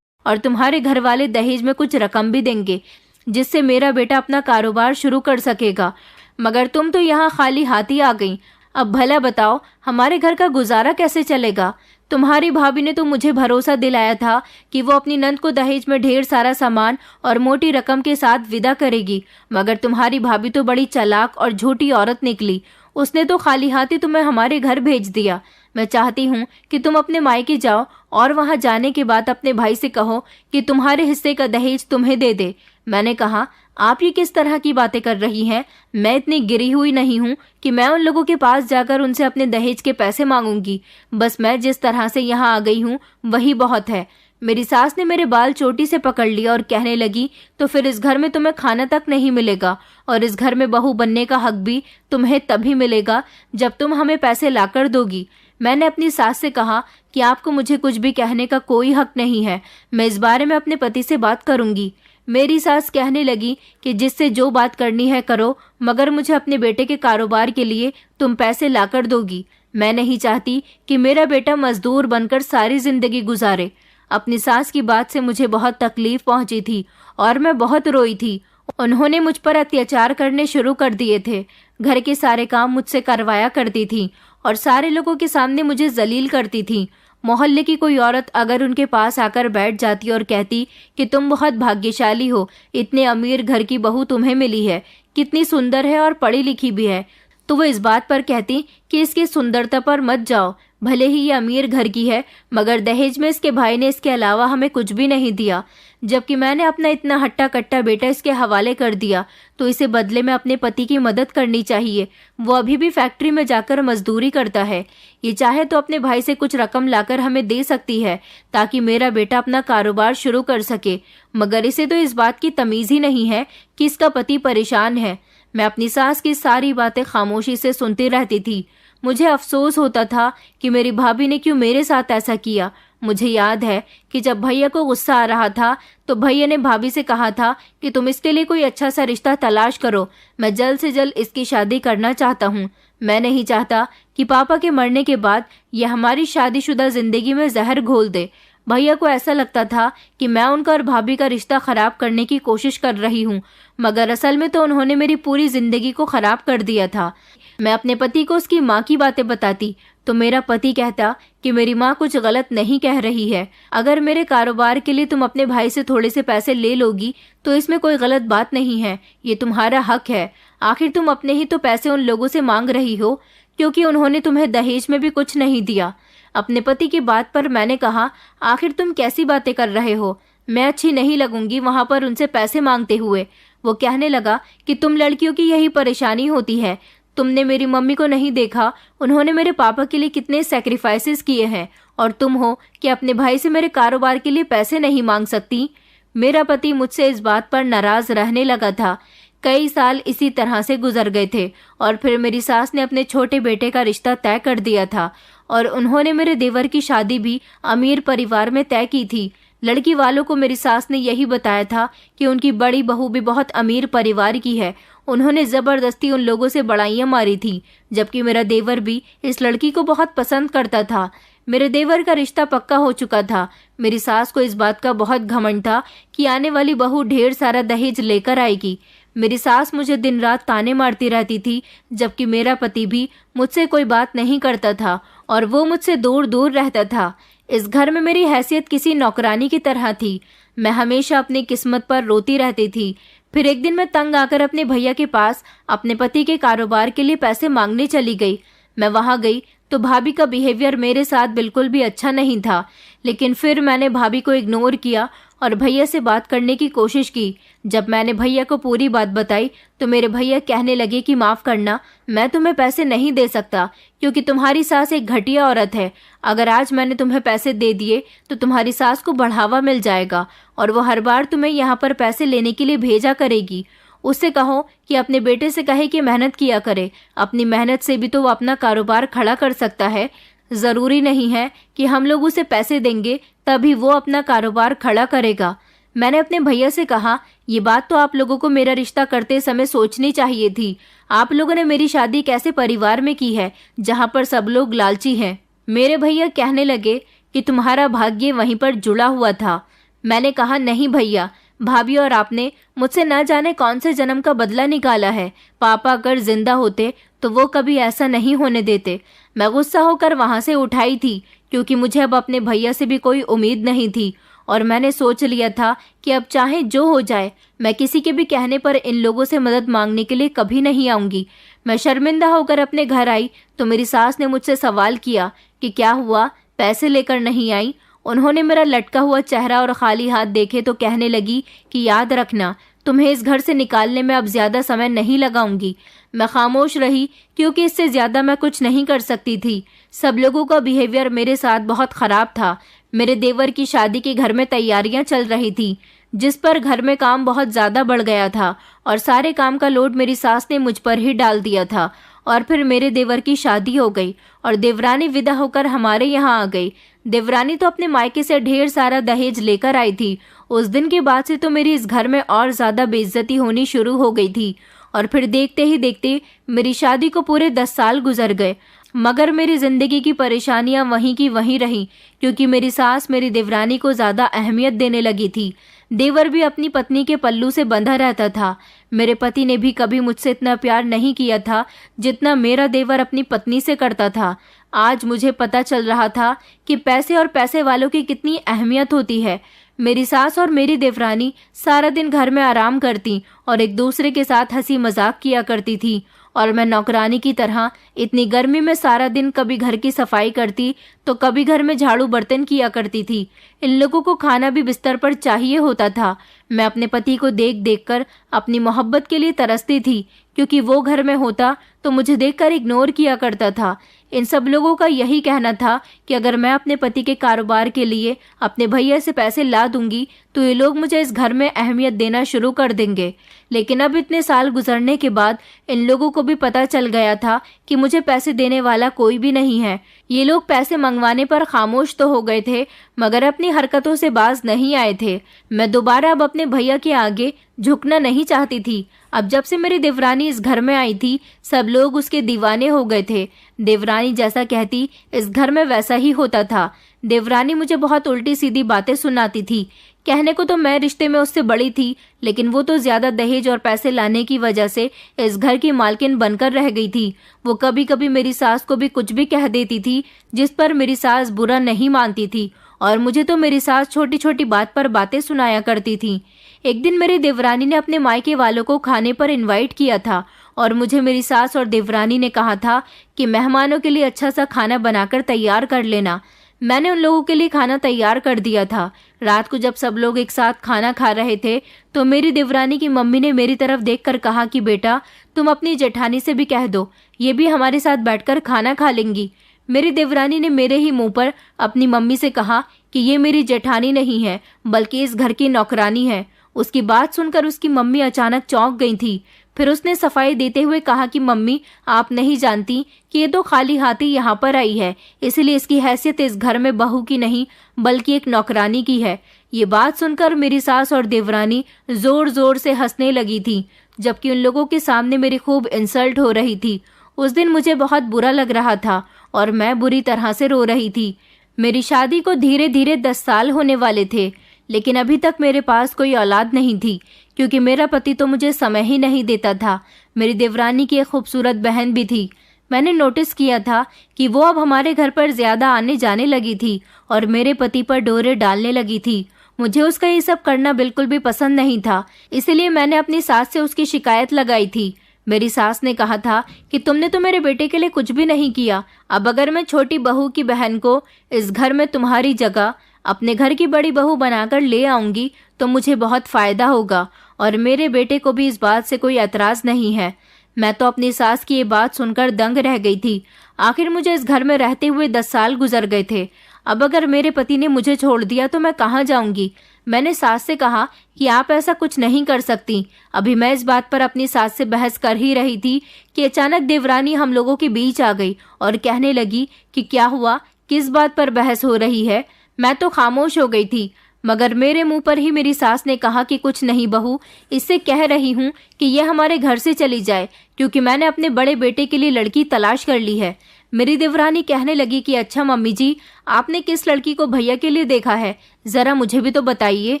S1: और तुम्हारे घर वाले दहेज में कुछ रकम भी देंगे, जिससे मेरा बेटा अपना कारोबार शुरू कर सकेगा। मगर तुम तो यहाँ खाली हाथ ही आ गई। अब भला बताओ हमारे घर का गुजारा कैसे चलेगा? तुम्हारी भाभी ने तो मुझे भरोसा दिलाया था कि वो अपनी नंद को दहेज में ढेर सारा सामान और मोटी रकम के साथ विदा करेगी, मगर तुम्हारी भाभी तो बड़ी चालाक और झूठी औरत निकली। उसने तो खाली हाथ ही तुम्हें हमारे घर भेज दिया। मैं चाहती हूँ कि तुम अपने मायके जाओ और वहां जाने के बाद अपने भाई से कहो कि तुम्हारे हिस्से का दहेज तुम्हें दे दे। मैंने कहा, आप ये किस तरह की बातें कर रही हैं? मैं इतनी गिरी हुई नहीं हूँ कि मैं उन लोगों के पास जाकर उनसे अपने दहेज के पैसे मांगूंगी। बस मैं जिस तरह से यहाँ आ गई हूँ वही बहुत है। मेरी सास ने मेरे बाल चोटी से पकड़ लिया और कहने लगी, तो फिर इस घर में तुम्हें खाना तक नहीं मिलेगा और इस घर में बहू बनने का हक भी तुम्हें तभी मिलेगा जब तुम हमें पैसे लाकर दोगी। मैंने अपनी सास से कहा कि आपको मुझे कुछ भी कहने का कोई हक नहीं है, मैं इस बारे में अपने पति से बात करूंगी। मेरी सास कहने लगी कि जिससे जो बात करनी है करो, मगर मुझे अपने बेटे के कारोबार के लिए तुम पैसे लाकर दोगी। मैं नहीं चाहती कि मेरा बेटा मजदूर बनकर सारी जिंदगी गुजारे। अपनी सास की बात से मुझे बहुत तकलीफ पहुंची थी और मैं बहुत रोई थी। उन्होंने मुझ पर अत्याचार करने शुरू कर दिए थे। घर के सारे काम मुझसे करवाया करती थी और सारे लोगों के सामने मुझे जलील करती थी। मोहल्ले की कोई औरत अगर उनके पास आकर बैठ जाती और कहती कि तुम बहुत भाग्यशाली हो, इतने अमीर घर की बहू तुम्हें मिली है, कितनी सुंदर है और पढ़ी लिखी भी है, तो वो इस बात पर कहती कि इसकी सुंदरता पर मत जाओ, भले ही ये अमीर घर की है, मगर दहेज में इसके भाई ने इसके अलावा हमें कुछ भी नहीं दिया। जबकि मैंने अपना इतना हट्टा कट्टा बेटा इसके हवाले कर दिया, तो इसे बदले में अपने पति की मदद करनी चाहिए। वो अभी भी फैक्ट्री में जाकर मजदूरी करता है। ये चाहे तो अपने भाई से कुछ रकम लाकर हमें दे सकती है ताकि मेरा बेटा अपना कारोबार शुरू कर सके, मगर इसे तो इस बात की तमीज ही नहीं है कि इसका पति परेशान है। मैं अपनी सास की सारी बातें खामोशी से सुनती रहती थी। मुझे अफसोस होता था कि मेरी भाभी ने क्यों मेरे साथ ऐसा किया। मुझे याद है कि जब भैया को गुस्सा आ रहा था तो भैया ने भाभी से कहा था कि तुम इसके लिए कोई अच्छा सा रिश्ता तलाश करो, मैं जल्द से जल्द इसकी शादी करना चाहता हूँ। मैं नहीं चाहता कि पापा के मरने के बाद यह हमारी शादीशुदा जिंदगी में जहर घोल दे। भैया को ऐसा लगता था कि मैं उनका और भाभी का रिश्ता खराब करने की कोशिश कर रही हूँ, मगर असल में तो उन्होंने मेरी पूरी जिंदगी को खराब कर दिया था। मैं अपने पति को उसकी माँ की बातें बताती तो मेरा पति कहता कि मेरी माँ कुछ गलत नहीं कह रही है। अगर मेरे कारोबार के लिए तुम अपने भाई से थोड़े से पैसे ले लोगी तो इसमें कोई गलत बात नहीं है, ये तुम्हारा हक है। आखिर तुम अपने ही तो पैसे उन लोगों से मांग रही हो, क्योंकि उन्होंने तुम्हें दहेज में भी कुछ नहीं दिया। अपने पति की बात पर मैंने कहा, आखिर तुम कैसी बातें कर रहे हो? मैं अच्छी नहीं लगूंगी वहां पर उनसे पैसे मांगते हुए। वो कहने लगा कि तुम लड़कियों की यही परेशानी होती है। तुमने मेरी मम्मी को नहीं देखा, उन्होंने मेरे पापा के लिए कितने सैक्रिफाइसेस किए हैं, और तुम हो कि अपने भाई से मेरे कारोबार के लिए पैसे नहीं मांग सकती। मेरा पति मुझसे इस बात पर नाराज रहने लगा था। कई साल इसी तरह से गुजर गए थे और फिर मेरी सास ने अपने छोटे बेटे का रिश्ता तय कर दिया था और उन्होंने मेरे देवर की शादी भी अमीर परिवार में तय की थी। लड़की वालों को मेरी सास ने यही बताया था कि उनकी बड़ी बहू भी बहुत अमीर परिवार की है। उन्होंने जबरदस्ती उन लोगों से बड़ाइयां मारी थी, जबकि मेरा देवर भी इस लड़की को बहुत पसंद करता था। मेरे देवर का रिश्ता पक्का हो चुका था। मेरी सास को इस बात का बहुत घमंड था कि आने वाली बहू ढेर सारा दहेज लेकर आएगी। मेरी सास मुझे दिन रात ताने मारती रहती थी, जबकि मेरा पति भी मुझसे कोई बात नहीं करता था और वो मुझसे दूर दूर रहता था। इस घर में मेरी हैसियत किसी नौकरानी की तरह थी। मैं हमेशा अपनी किस्मत पर रोती रहती थी। फिर एक दिन मैं तंग आकर अपने भैया के पास अपने पति के कारोबार के लिए पैसे मांगने चली गई। मैं वहां गई तो भाभी का बिहेवियर मेरे साथ बिल्कुल भी अच्छा नहीं था, लेकिन फिर मैंने भाभी को इग्नोर किया और भैया से बात करने की कोशिश की। जब मैंने भैया को पूरी बात बताई तो मेरे भैया कहने लगे कि माफ करना, मैं तुम्हें पैसे नहीं दे सकता क्योंकि तुम्हारी सास एक घटिया औरत है। अगर आज मैंने तुम्हें पैसे दे दिए तो तुम्हारी सास को बढ़ावा मिल जाएगा और वो हर बार तुम्हें यहाँ पर पैसे लेने के लिए भेजा करेगी। उससे कहो कि अपने बेटे से कहे कि मेहनत किया करे, अपनी मेहनत से भी तो वो अपना कारोबार खड़ा कर सकता है। ज़रूरी नहीं है कि हम लोग उसे पैसे देंगे तभी वो अपना कारोबार खड़ा करेगा। मैंने अपने भैया से कहा, ये बात तो आप लोगों को मेरा रिश्ता करते समय सोचनी चाहिए थी। आप लोगों ने मेरी शादी एक ऐसे परिवार में की है जहाँ पर सब लोग लालची हैं। मेरे भैया कहने लगे कि तुम्हारा भाग्य वहीं पर जुड़ा हुआ था। मैंने कहा, नहीं भैया, भाभी और आपने मुझसे न जाने कौन से जन्म का बदला निकाला है। पापा अगर जिंदा होते तो वो कभी ऐसा नहीं होने देते। मैं गुस्सा होकर वहां से उठाई थी क्योंकि मुझे अब अपने भैया से भी कोई उम्मीद नहीं थी और मैंने सोच लिया था कि अब चाहे जो हो जाए मैं किसी के भी कहने पर इन लोगों से मदद मांगने के लिए कभी नहीं आऊंगी। मैं शर्मिंदा होकर अपने घर आई तो मेरी सास ने मुझसे सवाल किया कि क्या हुआ, पैसे लेकर नहीं आई। उन्होंने मेरा लटका हुआ चेहरा और खाली हाथ देखे तो कहने लगी कि याद रखना, तुम्हें इस घर से निकालने में अब ज्यादा समय नहीं लगाऊंगी। मैं खामोश रही क्योंकि इससे ज्यादा मैं कुछ नहीं कर सकती थी। सब लोगों का बिहेवियर मेरे साथ बहुत खराब था। मेरे देवर की शादी के घर में तैयारियां चल रही थी जिस पर घर में काम बहुत ज्यादा बढ़ गया था और सारे काम का लोड मेरी सास ने मुझ पर ही डाल दिया था। और फिर मेरे देवर की शादी हो गई और देवरानी विदा होकर हमारे यहाँ आ गई। देवरानी तो अपने मायके से ढेर सारा दहेज लेकर आई थी। उस दिन के बाद से तो मेरी इस घर में और ज्यादा बेइज्जती होनी शुरू हो गई थी और फिर देखते ही देखते मेरी शादी को पूरे 10 साल गुजर गए। मगर मेरी जिंदगी की परेशानियां वहीं की वहीं रहीं क्योंकि मेरी सास मेरी देवरानी को ज्यादा अहमियत देने लगी थी। देवर भी अपनी पत्नी के पल्लू से बंधा रहता था। मेरे पति ने भी कभी मुझसे इतना प्यार नहीं किया था जितना मेरा देवर अपनी पत्नी से करता था। आज मुझे पता चल रहा था कि पैसे और पैसे वालों की कितनी अहमियत होती है। मेरी सास और मेरी देवरानी सारा दिन घर में आराम करती और एक दूसरे के साथ हंसी मजाक किया करती थी और मैं नौकरानी की तरह इतनी गर्मी में सारा दिन कभी घर की सफाई करती तो कभी घर में झाड़ू बर्तन किया करती थी। इन लोगों को खाना भी बिस्तर पर चाहिए होता था। मैं अपने पति को देख देख कर अपनी मोहब्बत के लिए तरसती थी क्योंकि वो घर में होता तो मुझे देखकर इग्नोर किया करता था। इन सब लोगों का यही कहना था कि अगर मैं अपने पति के कारोबार के लिए अपने भैया से पैसे ला दूंगी तो ये लोग मुझे इस घर में अहमियत देना शुरू कर देंगे। लेकिन अब इतने साल गुजरने के बाद इन लोगों को भी पता चल गया था कि मुझे पैसे देने वाला कोई भी नहीं है। ये लोग पैसे मंगवाने पर खामोश तो हो गए थे मगर अपनी हरकतों से बाज नहीं आए थे। मैं दोबारा अब अपने भैया के आगे झुकना नहीं चाहती थी। अब जब से मेरी देवरानी इस घर में आई थी सब लोग उसके दीवाने हो गए थे। देवरानी जैसा कहती इस घर में वैसा ही होता था। देवरानी मुझे बहुत उल्टी सीधी बातें सुनाती थी। कहने को तो मैं रिश्ते में उससे बड़ी थी लेकिन वो तो ज्यादा दहेज और पैसे लाने की वजह से इस घर की मालकिन बनकर रह गई थी। वो कभी कभी मेरी सास को भी कुछ भी कह देती थी जिस पर मेरी सास बुरा नहीं मानती थी और मुझे तो मेरी सास छोटी छोटी बात पर बातें सुनाया करती थी। एक दिन मेरी देवरानी ने अपने मायके वालों को खाने पर इनवाइट किया था और मुझे मेरी सास और देवरानी ने कहा था कि मेहमानों के लिए अच्छा सा खाना बनाकर तैयार कर लेना। मैंने उन लोगों के लिए खाना तैयार कर दिया था। रात को जब सब लोग एक साथ खाना खा रहे थे तो मेरी देवरानी की मम्मी ने मेरी तरफ देखकर कहा कि बेटा तुम अपनी जेठानी से भी कह दो, ये भी हमारे साथ बैठकर खाना खा लेंगी। मेरी देवरानी ने मेरे ही मुंह पर अपनी मम्मी से कहा कि ये मेरी जेठानी नहीं है बल्कि इस घर की नौकरानी है। उसकी बात सुनकर उसकी मम्मी अचानक चौंक गई थी। फिर उसने सफाई देते हुए कहा कि मम्मी आप नहीं जानती कि ये तो खाली हाथ ही यहाँ पर आई है, इसलिए इसकी हैसियत इस घर में बहू की नहीं बल्कि एक नौकरानी की है। ये बात सुनकर मेरी सास और देवरानी जोर जोर से हंसने लगी थी जबकि उन लोगों के सामने मेरी खूब इंसल्ट हो रही थी। उस दिन मुझे बहुत बुरा लग रहा था और मैं बुरी तरह से रो रही थी। मेरी शादी को धीरे धीरे 10 साल होने वाले थे लेकिन अभी तक मेरे पास कोई औलाद नहीं थी क्योंकि मेरा पति तो मुझे समय ही नहीं देता था। मेरी देवरानी की एक खूबसूरत बहन भी थी। मैंने नोटिस किया था कि वो अब हमारे घर पर ज्यादा आने जाने लगी थी और मेरे पति पर डोरे डालने लगी थी। मुझे उसका ये सब करना बिल्कुल भी पसंद नहीं था, इसलिए मैंने अपनी सास से उसकी शिकायत लगाई थी। मेरी सास ने कहा था कि तुमने तो मेरे बेटे के लिए कुछ भी नहीं किया। अब अगर मैं छोटी बहू की बहन को इस घर में तुम्हारी जगह अपने घर की बड़ी बहू बनाकर ले आऊंगी तो मुझे बहुत फायदा होगा और मेरे बेटे को भी इस बात से कोई एतराज नहीं है। मैं तो अपनी सास की ये बात सुनकर दंग रह गई थी। आखिर मुझे इस घर में रहते हुए 10 साल गुजर गए थे। अब अगर मेरे पति ने मुझे छोड़ दिया तो मैं कहाँ जाऊंगी। मैंने सास से कहा कि आप ऐसा कुछ नहीं कर सकती। अभी मैं इस बात पर अपनी सास से बहस कर ही रही थी कि अचानक देवरानी हम लोगों के बीच आ गई और कहने लगी कि क्या हुआ, किस बात पर बहस हो रही है। मैं तो खामोश हो गई थी, मगर मेरे मुंह पर ही मेरी सास ने कहा कि कुछ नहीं बहू, इससे कह रही हूँ कि यह हमारे घर से चली जाए, क्योंकि मैंने अपने बड़े बेटे के लिए लड़की तलाश कर ली है। मेरी देवरानी कहने लगी कि अच्छा मम्मी जी, आपने किस लड़की को भैया के लिए देखा है, जरा मुझे भी तो बताइए,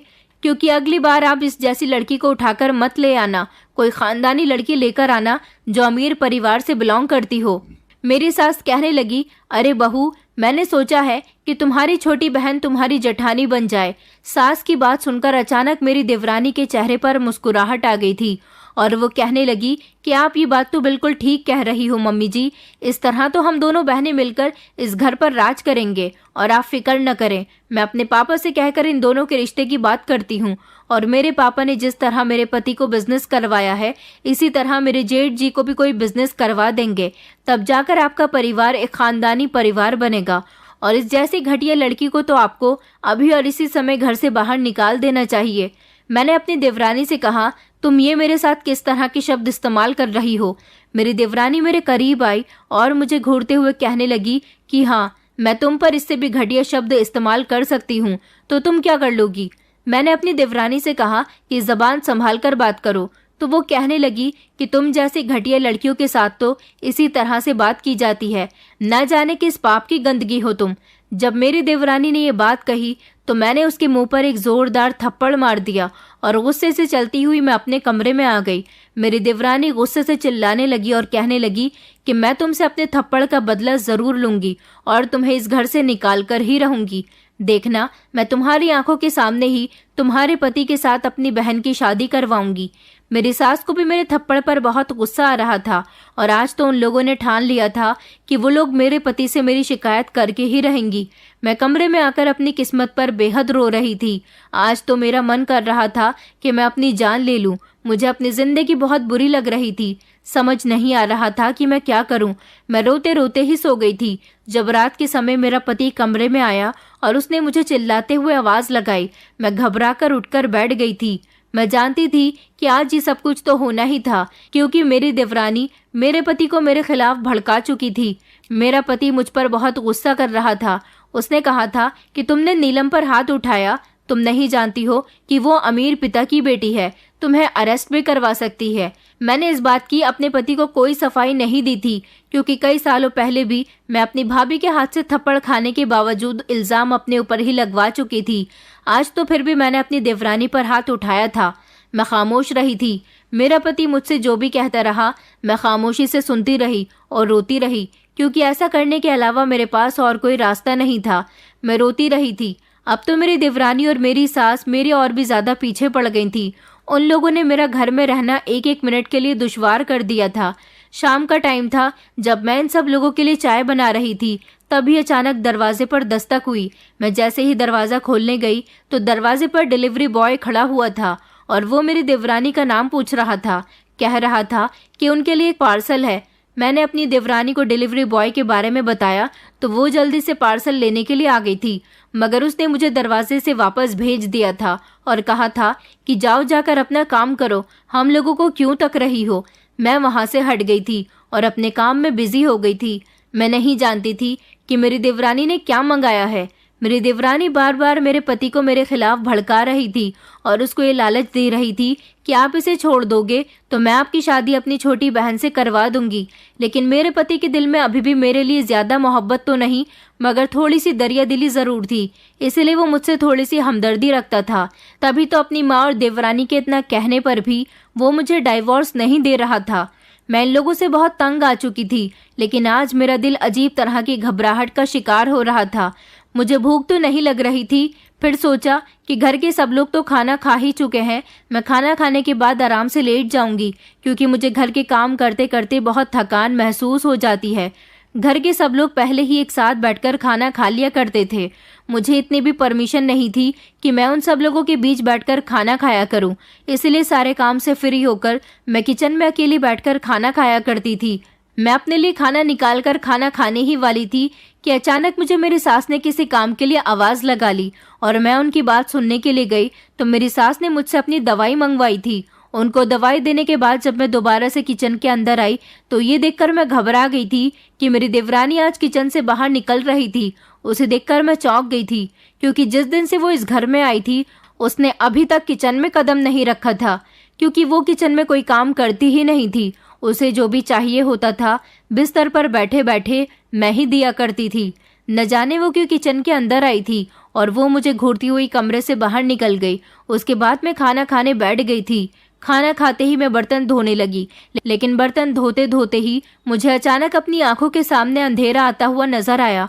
S1: क्योंकि अगली बार आप इस जैसी लड़की को उठाकर मत ले आना। कोई खानदानी लड़की लेकर आना जो अमीर परिवार से बिलोंग करती हो। मेरी सास कहने लगी, अरे बहू, मैंने सोचा है कि तुम्हारी छोटी बहन तुम्हारी जेठानी बन जाए। सास की बात सुनकर अचानक मेरी देवरानी के चेहरे पर मुस्कुराहट आ गई थी और वो कहने लगी कि आप ये बात तो बिल्कुल ठीक कह रही हो मम्मी जी। इस तरह तो हम दोनों बहनें मिलकर इस घर पर राज करेंगे और आप फिक्र न करें। मैं अपने पापा से कहकर इन दोनों के रिश्ते की बात करती हूँ और मेरे पापा ने जिस तरह मेरे पति को बिजनेस करवाया है, इसी तरह मेरे जेठ जी को भी कोई बिजनेस करवा देंगे। तब जाकर आपका परिवार एक खानदानी परिवार बनेगा और इस जैसी घटिया लड़की को तो आपको अभी और इसी समय घर से बाहर निकाल देना चाहिए। मैंने अपनी देवरानी से कहा, तुम ये मेरे साथ किस तरह के शब्द इस्तेमाल कर रही हो। मेरी देवरानी मेरे करीब आई और मुझे घूरते हुए कहने लगी कि हाँ, मैं तुम पर इससे भी घटिया शब्द इस्तेमाल कर सकती हूँ, तो तुम क्या कर लोगी। मैंने अपनी देवरानी से कहा कि जबान संभाल कर बात करो, तो वो कहने लगी कि तुम जैसी घटिया लड़कियों के साथ तो इसी तरह से बात की जाती है, न जाने किस पाप की गंदगी हो तुम। जब मेरी देवरानी ने ये बात कही तो मैंने उसके मुंह पर एक जोरदार थप्पड़ मार दिया और गुस्से से चलती हुई मैं अपने कमरे में आ गई। मेरी देवरानी गुस्से से चिल्लाने लगी और कहने लगी कि मैं तुमसे अपने थप्पड़ का बदला जरूर लूंगी और तुम्हें इस घर से निकाल कर ही रहूंगी। देखना, मैं तुम्हारी आंखों के सामने ही तुम्हारे पति के साथ अपनी बहन की शादी करवाऊंगी। मेरी सास को भी मेरे थप्पड़ पर बहुत गुस्सा आ रहा था और आज तो उन लोगों ने ठान लिया था कि वो लोग मेरे पति से मेरी शिकायत करके ही रहेंगी। मैं कमरे में आकर अपनी किस्मत पर बेहद रो रही थी। आज तो मेरा मन कर रहा था कि मैं अपनी जान ले लूं। मुझे अपनी जिंदगी बहुत बुरी लग रही थी। समझ नहीं आ रहा था कि मैं क्या करूं। मैं रोते रोते ही सो गई थी। जब रात के समय मेरा पति कमरे में आया और उसने मुझे चिल्लाते हुए आवाज लगाई, मैं घबराकर उठकर बैठ गई थी। मैं जानती थी कि आज ये सब कुछ तो होना ही था, क्योंकि मेरी देवरानी मेरे पति को मेरे खिलाफ भड़का चुकी थी। मेरा पति मुझ पर बहुत गुस्सा कर रहा था। उसने कहा था कि तुमने नीलम पर हाथ उठाया, तुम नहीं जानती हो कि वो अमीर पिता की बेटी है, तुम्हें अरेस्ट भी करवा सकती है। मैंने इस बात की अपने पति को कोई सफाई नहीं दी थी, क्योंकि कई सालों पहले भी मैं अपनी भाभी के हाथ से थप्पड़ खाने के बावजूद इल्जाम अपने ऊपर ही लगवा चुकी थी। आज तो फिर भी मैंने अपनी देवरानी पर हाथ उठाया था। मैं खामोश रही थी। मेरा पति मुझसे जो भी कहता रहा, मैं खामोशी से सुनती रही और रोती रही, क्योंकि ऐसा करने के अलावा मेरे पास और कोई रास्ता नहीं था। मैं रोती रही थी। अब तो मेरी देवरानी और मेरी सास मेरे और भी ज्यादा पीछे पड़ गई थी। उन लोगों ने मेरा घर में रहना एक एक मिनट के लिए दुश्वार कर दिया था। शाम का टाइम था। जब मैं इन सब लोगों के लिए चाय बना रही थी, तभी अचानक दरवाजे पर दस्तक हुई। मैं जैसे ही दरवाजा खोलने गई तो दरवाजे पर डिलीवरी बॉय खड़ा हुआ था और वो मेरी देवरानी का नाम पूछ रहा था। कह रहा था कि उनके लिए एक पार्सल है। मैंने अपनी देवरानी को डिलीवरी बॉय के बारे में बताया तो वो जल्दी से पार्सल लेने के लिए आ गई थी, मगर उसने मुझे दरवाजे से वापस भेज दिया था और कहा था कि जाओ, जाकर अपना काम करो, हम लोगों को क्यों तक रही हो। मैं वहां से हट गई थी और अपने काम में बिजी हो गई थी। मैं नहीं जानती थी कि मेरी देवरानी ने क्या मंगाया है। मेरी देवरानी बार बार मेरे पति को मेरे खिलाफ भड़का रही थी और उसको ये लालच दे रही थी कि आप इसे छोड़ दोगे तो मैं आपकी शादी अपनी छोटी बहन से करवा दूंगी। लेकिन मेरे पति के दिल में अभी भी मेरे लिए ज्यादा मोहब्बत तो नहीं, मगर थोड़ी सी दरिया दिली जरूर थी, इसलिए वो मुझसे थोड़ी सी हमदर्दी रखता था। तभी तो अपनी माँ और देवरानी के इतना कहने पर भी वो मुझे डाइवोर्स नहीं दे रहा था। मैं इन लोगों से बहुत तंग आ चुकी थी, लेकिन आज मेरा दिल अजीब तरह की घबराहट का शिकार हो रहा था। मुझे भूख तो नहीं लग रही थी। फिर सोचा कि घर के सब लोग तो खाना खा ही चुके हैं, मैं खाना खाने के बाद आराम से लेट जाऊंगी, क्योंकि मुझे घर के काम करते करते बहुत थकान महसूस हो जाती है। घर के सब लोग पहले ही एक साथ बैठकर खाना खा लिया करते थे। मुझे इतनी भी परमिशन नहीं थी कि मैं उन सब लोगों के बीच बैठकर खाना खाया करूं, इसलिए सारे काम से फ्री होकर मैं किचन में अकेली बैठकर खाना खाया करती थी। मैं अपने लिए खाना निकालकर खाना खाने ही वाली थी कि अचानक मुझे मेरी सास ने किसी काम के लिए आवाज लगा ली और मैं उनकी बात सुनने के लिए गई तो मेरी सास ने मुझसे अपनी दवाई मंगवाई थी। उनको दवाई देने के बाद जब मैं दोबारा से किचन के अंदर आई तो ये देखकर मैं घबरा गई थी कि मेरी देवरानी आज किचन से बाहर निकल रही थी। उसे देखकर मैं चौंक गई थी, क्योंकि जिस दिन से वो इस घर में आई थी उसने अभी तक किचन में कदम नहीं रखा था, क्योंकि वो किचन में कोई काम करती ही नहीं थी। उसे जो भी चाहिए होता था बिस्तर पर बैठे बैठे मैं ही दिया करती थी। न जाने वो क्यों किचन के अंदर आई थी और वो मुझे घूरती हुई कमरे से बाहर निकल गई। उसके बाद मैं खाना खाने बैठ गई थी। खाना खाते ही मैं बर्तन धोने लगी, लेकिन बर्तन धोते धोते ही मुझे अचानक अपनी आंखों के सामने अंधेरा आता हुआ नजर आया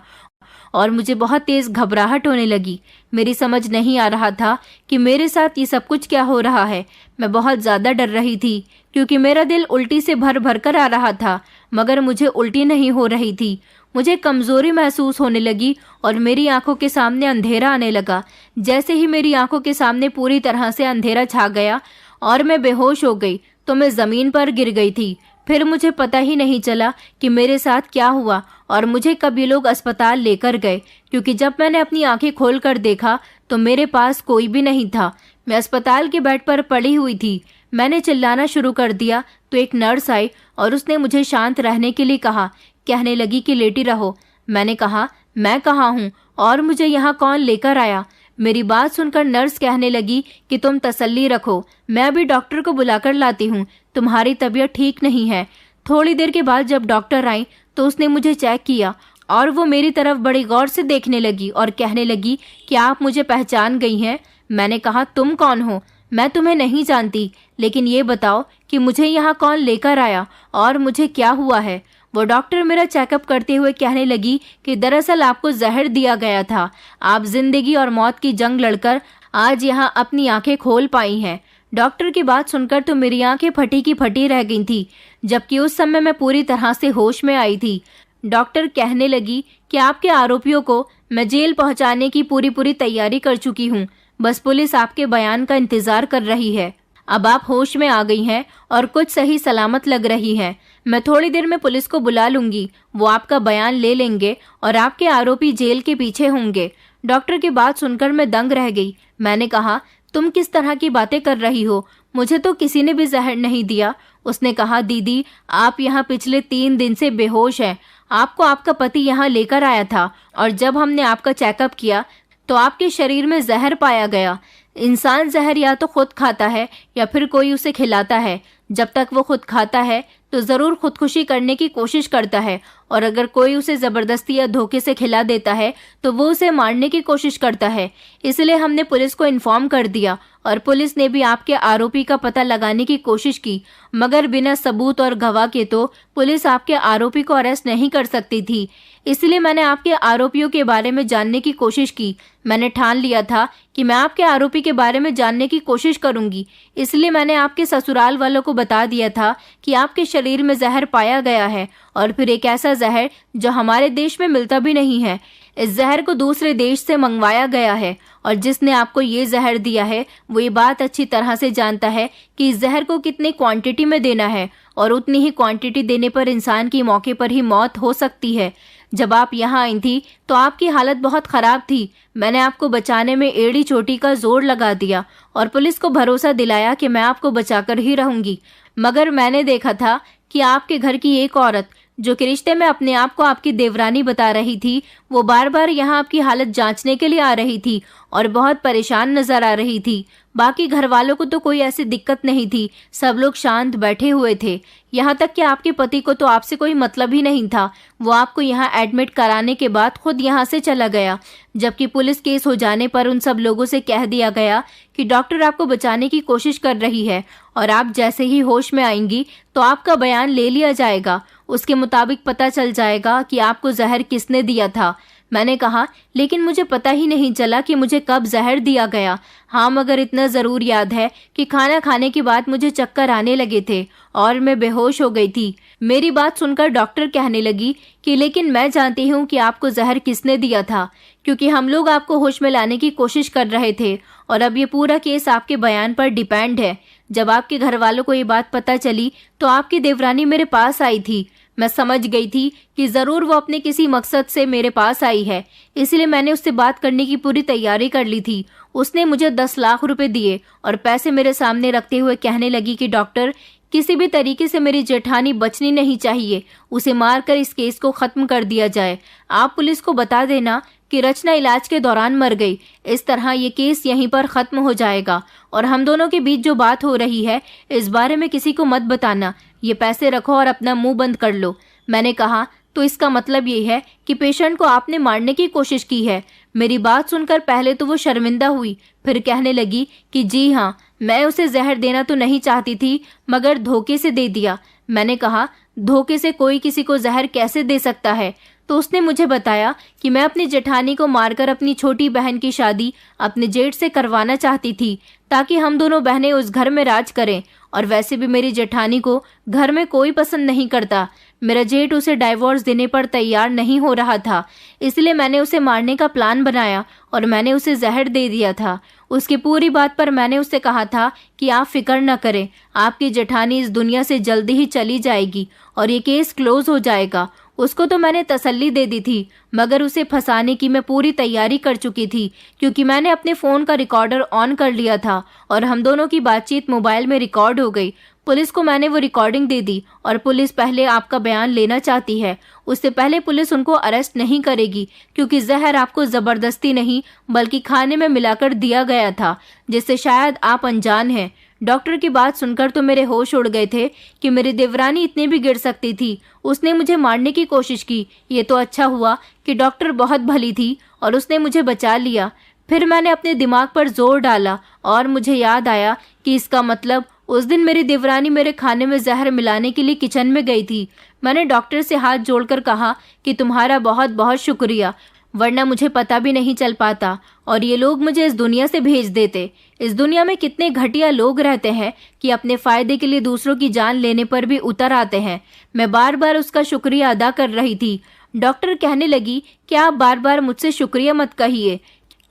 S1: और मुझे बहुत तेज घबराहट होने लगी। मेरी समझ नहीं आ रहा था कि मेरे साथ ये सब कुछ क्या हो रहा है। मैं बहुत ज़्यादा डर रही थी, क्योंकि मेरा दिल उल्टी से भर भर कर आ रहा था, मगर मुझे उल्टी नहीं हो रही थी। मुझे कमज़ोरी महसूस होने लगी और मेरी आंखों के सामने अंधेरा आने लगा। जैसे ही मेरी आंखों के सामने पूरी तरह से अंधेरा छा गया और मैं बेहोश हो गई तो मैं ज़मीन पर गिर गई थी। फिर मुझे पता ही नहीं चला कि मेरे साथ क्या हुआ और मुझे कब ये लोग अस्पताल लेकर गए, क्योंकि जब मैंने अपनी आंखें खोलकर देखा तो मेरे पास कोई भी नहीं था। मैं अस्पताल के बेड पर पड़ी हुई थी। मैंने चिल्लाना शुरू कर दिया तो एक नर्स आई और उसने मुझे शांत रहने के लिए कहा। कहने लगी कि लेटी रहो। मैंने कहा, मैं कहाँ हूँ और मुझे यहाँ कौन लेकर आया? मेरी बात सुनकर नर्स कहने लगी कि तुम तसल्ली रखो, मैं अभी डॉक्टर को बुलाकर लाती हूँ, तुम्हारी तबीयत ठीक नहीं है। थोड़ी देर के बाद जब डॉक्टर आई तो उसने मुझे चेक किया और वो मेरी तरफ बड़ी गौर से देखने लगी और कहने लगी कि आप मुझे पहचान गई हैं। मैंने कहा, तुम कौन हो? मैं तुम्हें नहीं जानती, लेकिन ये बताओ कि मुझे यहाँ कौन लेकर आया और मुझे क्या हुआ है? वो डॉक्टर मेरा चेकअप करते हुए कहने लगी कि दरअसल आपको जहर दिया गया था। आप जिंदगी और मौत की जंग लड़कर आज यहाँ अपनी आंखें खोल पाई हैं। डॉक्टर की बात सुनकर तो मेरी आंखें फटी की फटी रह गई थी, जबकि उस समय मैं पूरी तरह से होश में आई थी। डॉक्टर कहने लगी कि आपके आरोपियों को मैं जेल पहुंचाने की पूरी तैयारी कर चुकी हूँ। बस पुलिस आपके बयान का इंतजार कर रही है। अब आप होश में आ गई हैं और कुछ सही सलामत लग रही हैं। मैं थोड़ी देर में पुलिस को बुला लूंगी, वो आपका बयान ले लेंगे और आपके आरोपी जेल के पीछे होंगे। डॉक्टर की बात सुनकर मैं दंग रह गई। मैंने कहा, तुम किस तरह की बातें कर रही हो? मुझे तो किसी ने भी जहर नहीं दिया। उसने कहा, दीदी आप यहाँ पिछले 3 दिन से बेहोश हैं। आपको आपका पति यहाँ लेकर आया था और जब हमने आपका चेकअप किया तो आपके शरीर में जहर पाया गया। इंसान जहर या तो खुद खाता है या फिर कोई उसे खिलाता है। जब तक वो खुद खाता है तो ज़रूर खुदकुशी करने की कोशिश करता है, और अगर कोई उसे ज़बरदस्ती या धोखे से खिला देता है तो वो उसे मारने की कोशिश करता है। इसलिए हमने पुलिस को इन्फॉर्म कर दिया और पुलिस ने भी आपके आरोपी का पता लगाने की कोशिश की, मगर बिना सबूत और गवाह के तो पुलिस आपके आरोपी को अरेस्ट नहीं कर सकती थी। इसलिए मैंने आपके आरोपियों के बारे में जानने की कोशिश की। मैंने ठान लिया था कि मैं आपके आरोपी के बारे में जानने की कोशिश करूंगी। इसलिए मैंने आपके ससुराल वालों को बता दिया था कि आपके शरीर में जहर पाया गया है, और फिर एक ऐसा जहर जो हमारे देश में मिलता भी नहीं है। इस जहर को दूसरे देश से मंगवाया गया है, और जिसने आपको ये जहर दिया है वो ये बात अच्छी तरह से जानता है कि इस जहर को कितनी क्वांटिटी में देना है, और उतनी ही क्वांटिटी देने पर इंसान की मौके पर ही मौत हो सकती है। जब आप यहाँ आई थी तो आपकी हालत बहुत ख़राब थी। मैंने आपको बचाने में एड़ी चोटी का जोर लगा दिया और पुलिस को भरोसा दिलाया कि मैं आपको बचाकर ही रहूँगी, मगर मैंने देखा था कि आपके घर की एक औरत जो कि रिश्ते में अपने आप को आपकी देवरानी बता रही थी, वो बार बार यहाँ आपकी हालत जांचने के लिए आ रही थी और बहुत परेशान नजर आ रही थी। बाकी घर वालों को तो कोई ऐसी दिक्कत नहीं थी, सब लोग शांत बैठे हुए थे। यहाँ तक कि आपके पति को तो आपसे कोई मतलब ही नहीं था। वो आपको यहाँ एडमिट कराने के बाद खुद यहाँ से चला गया, जबकि पुलिस केस हो जाने पर उन सब लोगों से कह दिया गया कि डॉक्टर आपको बचाने की कोशिश कर रही है और आप जैसे ही होश में आएंगी तो आपका बयान ले लिया जाएगा। उसके मुताबिक पता चल जाएगा कि आपको जहर किसने दिया था। मैंने कहा, लेकिन मुझे पता ही नहीं चला कि मुझे कब जहर दिया गया। हाँ, मगर इतना ज़रूर याद है कि खाना खाने के बाद मुझे चक्कर आने लगे थे और मैं बेहोश हो गई थी। मेरी बात सुनकर डॉक्टर कहने लगी कि लेकिन मैं जानती हूँ कि आपको जहर किसने दिया था, क्योंकि हम लोग आपको होश में लाने की कोशिश कर रहे थे और अब ये पूरा केस आपके बयान पर डिपेंड है। जब आपके घर वालों को ये बात पता चली तो आपकी देवरानी मेरे पास आई थी। मैं समझ गई थी कि जरूर वो अपने किसी मकसद से मेरे पास आई है, इसलिए मैंने उससे बात करने की पूरी तैयारी कर ली थी। उसने मुझे 10 लाख रुपए दिए और पैसे मेरे सामने रखते हुए कहने लगी कि डॉक्टर, किसी भी तरीके से मेरी जेठानी बचनी नहीं चाहिए, उसे मारकर इस केस को खत्म कर दिया जाए। आप पुलिस को बता देना कि रचना इलाज के दौरान मर गई। इस तरह ये केस यहीं पर खत्म हो जाएगा और हम दोनों के बीच जो बात हो रही है इस बारे में किसी को मत बताना। ये पैसे रखो और अपना मुंह बंद कर लो। मैंने कहा, तो इसका मतलब ये है कि पेशेंट को आपने मारने की कोशिश की है। मेरी बात सुनकर पहले तो वो शर्मिंदा हुई, फिर कहने लगी कि जी हाँ, मैं उसे जहर देना तो नहीं चाहती थी, मगर धोखे से दे दिया। मैंने कहा, धोखे से कोई किसी को जहर कैसे दे सकता है? तो उसने मुझे बताया कि मैं अपनी जेठानी को मारकर अपनी छोटी बहन की शादी अपने जेठ से करवाना चाहती थी, ताकि हम दोनों बहनें उस घर में राज करें। और वैसे भी मेरी जेठानी को घर में कोई पसंद नहीं करता। मेरा जेठ उसे डाइवोर्स देने पर तैयार नहीं हो रहा था, इसलिए मैंने उसे मारने का प्लान बनाया और मैंने उसे जहर दे दिया था। उसकी पूरी बात पर मैंने उससे कहा था कि आप फिक्र न करें, आपकी जेठानी इस दुनिया से जल्दी ही चली जाएगी और ये केस क्लोज हो जाएगा। उसको तो मैंने तसल्ली दे दी थी, मगर उसे फंसाने की मैं पूरी तैयारी कर चुकी थी, क्योंकि मैंने अपने फ़ोन का रिकॉर्डर ऑन कर लिया था और हम दोनों की बातचीत मोबाइल में रिकॉर्ड हो गई। पुलिस को मैंने वो रिकॉर्डिंग दे दी और पुलिस पहले आपका बयान लेना चाहती है। उससे पहले पुलिस उनको अरेस्ट नहीं करेगी, क्योंकि जहर आपको ज़बरदस्ती नहीं बल्कि खाने में मिलाकर दिया गया था, जिससे शायद आप अनजान हैं। डॉक्टर की बात सुनकर तो मेरे होश उड़ गए थे कि मेरी देवरानी इतनी भी गिर सकती थी। उसने मुझे मारने की कोशिश की। ये तो अच्छा हुआ कि डॉक्टर बहुत भली थी और उसने मुझे बचा लिया। फिर मैंने अपने दिमाग पर जोर डाला और मुझे याद आया कि इसका मतलब उस दिन मेरी देवरानी मेरे खाने में जहर मिलाने के लिए किचन में गई थी। मैंने डॉक्टर से हाथ जोड़कर कहा कि तुम्हारा बहुत बहुत शुक्रिया, वरना मुझे पता भी नहीं चल पाता और ये लोग मुझे इस दुनिया से भेज देते। इस दुनिया में कितने घटिया लोग रहते हैं कि अपने फायदे के लिए दूसरों की जान लेने पर भी उतर आते हैं। मैं बार बार उसका शुक्रिया अदा कर रही थी। डॉक्टर कहने लगी कि आप बार बार मुझसे शुक्रिया मत कहिए,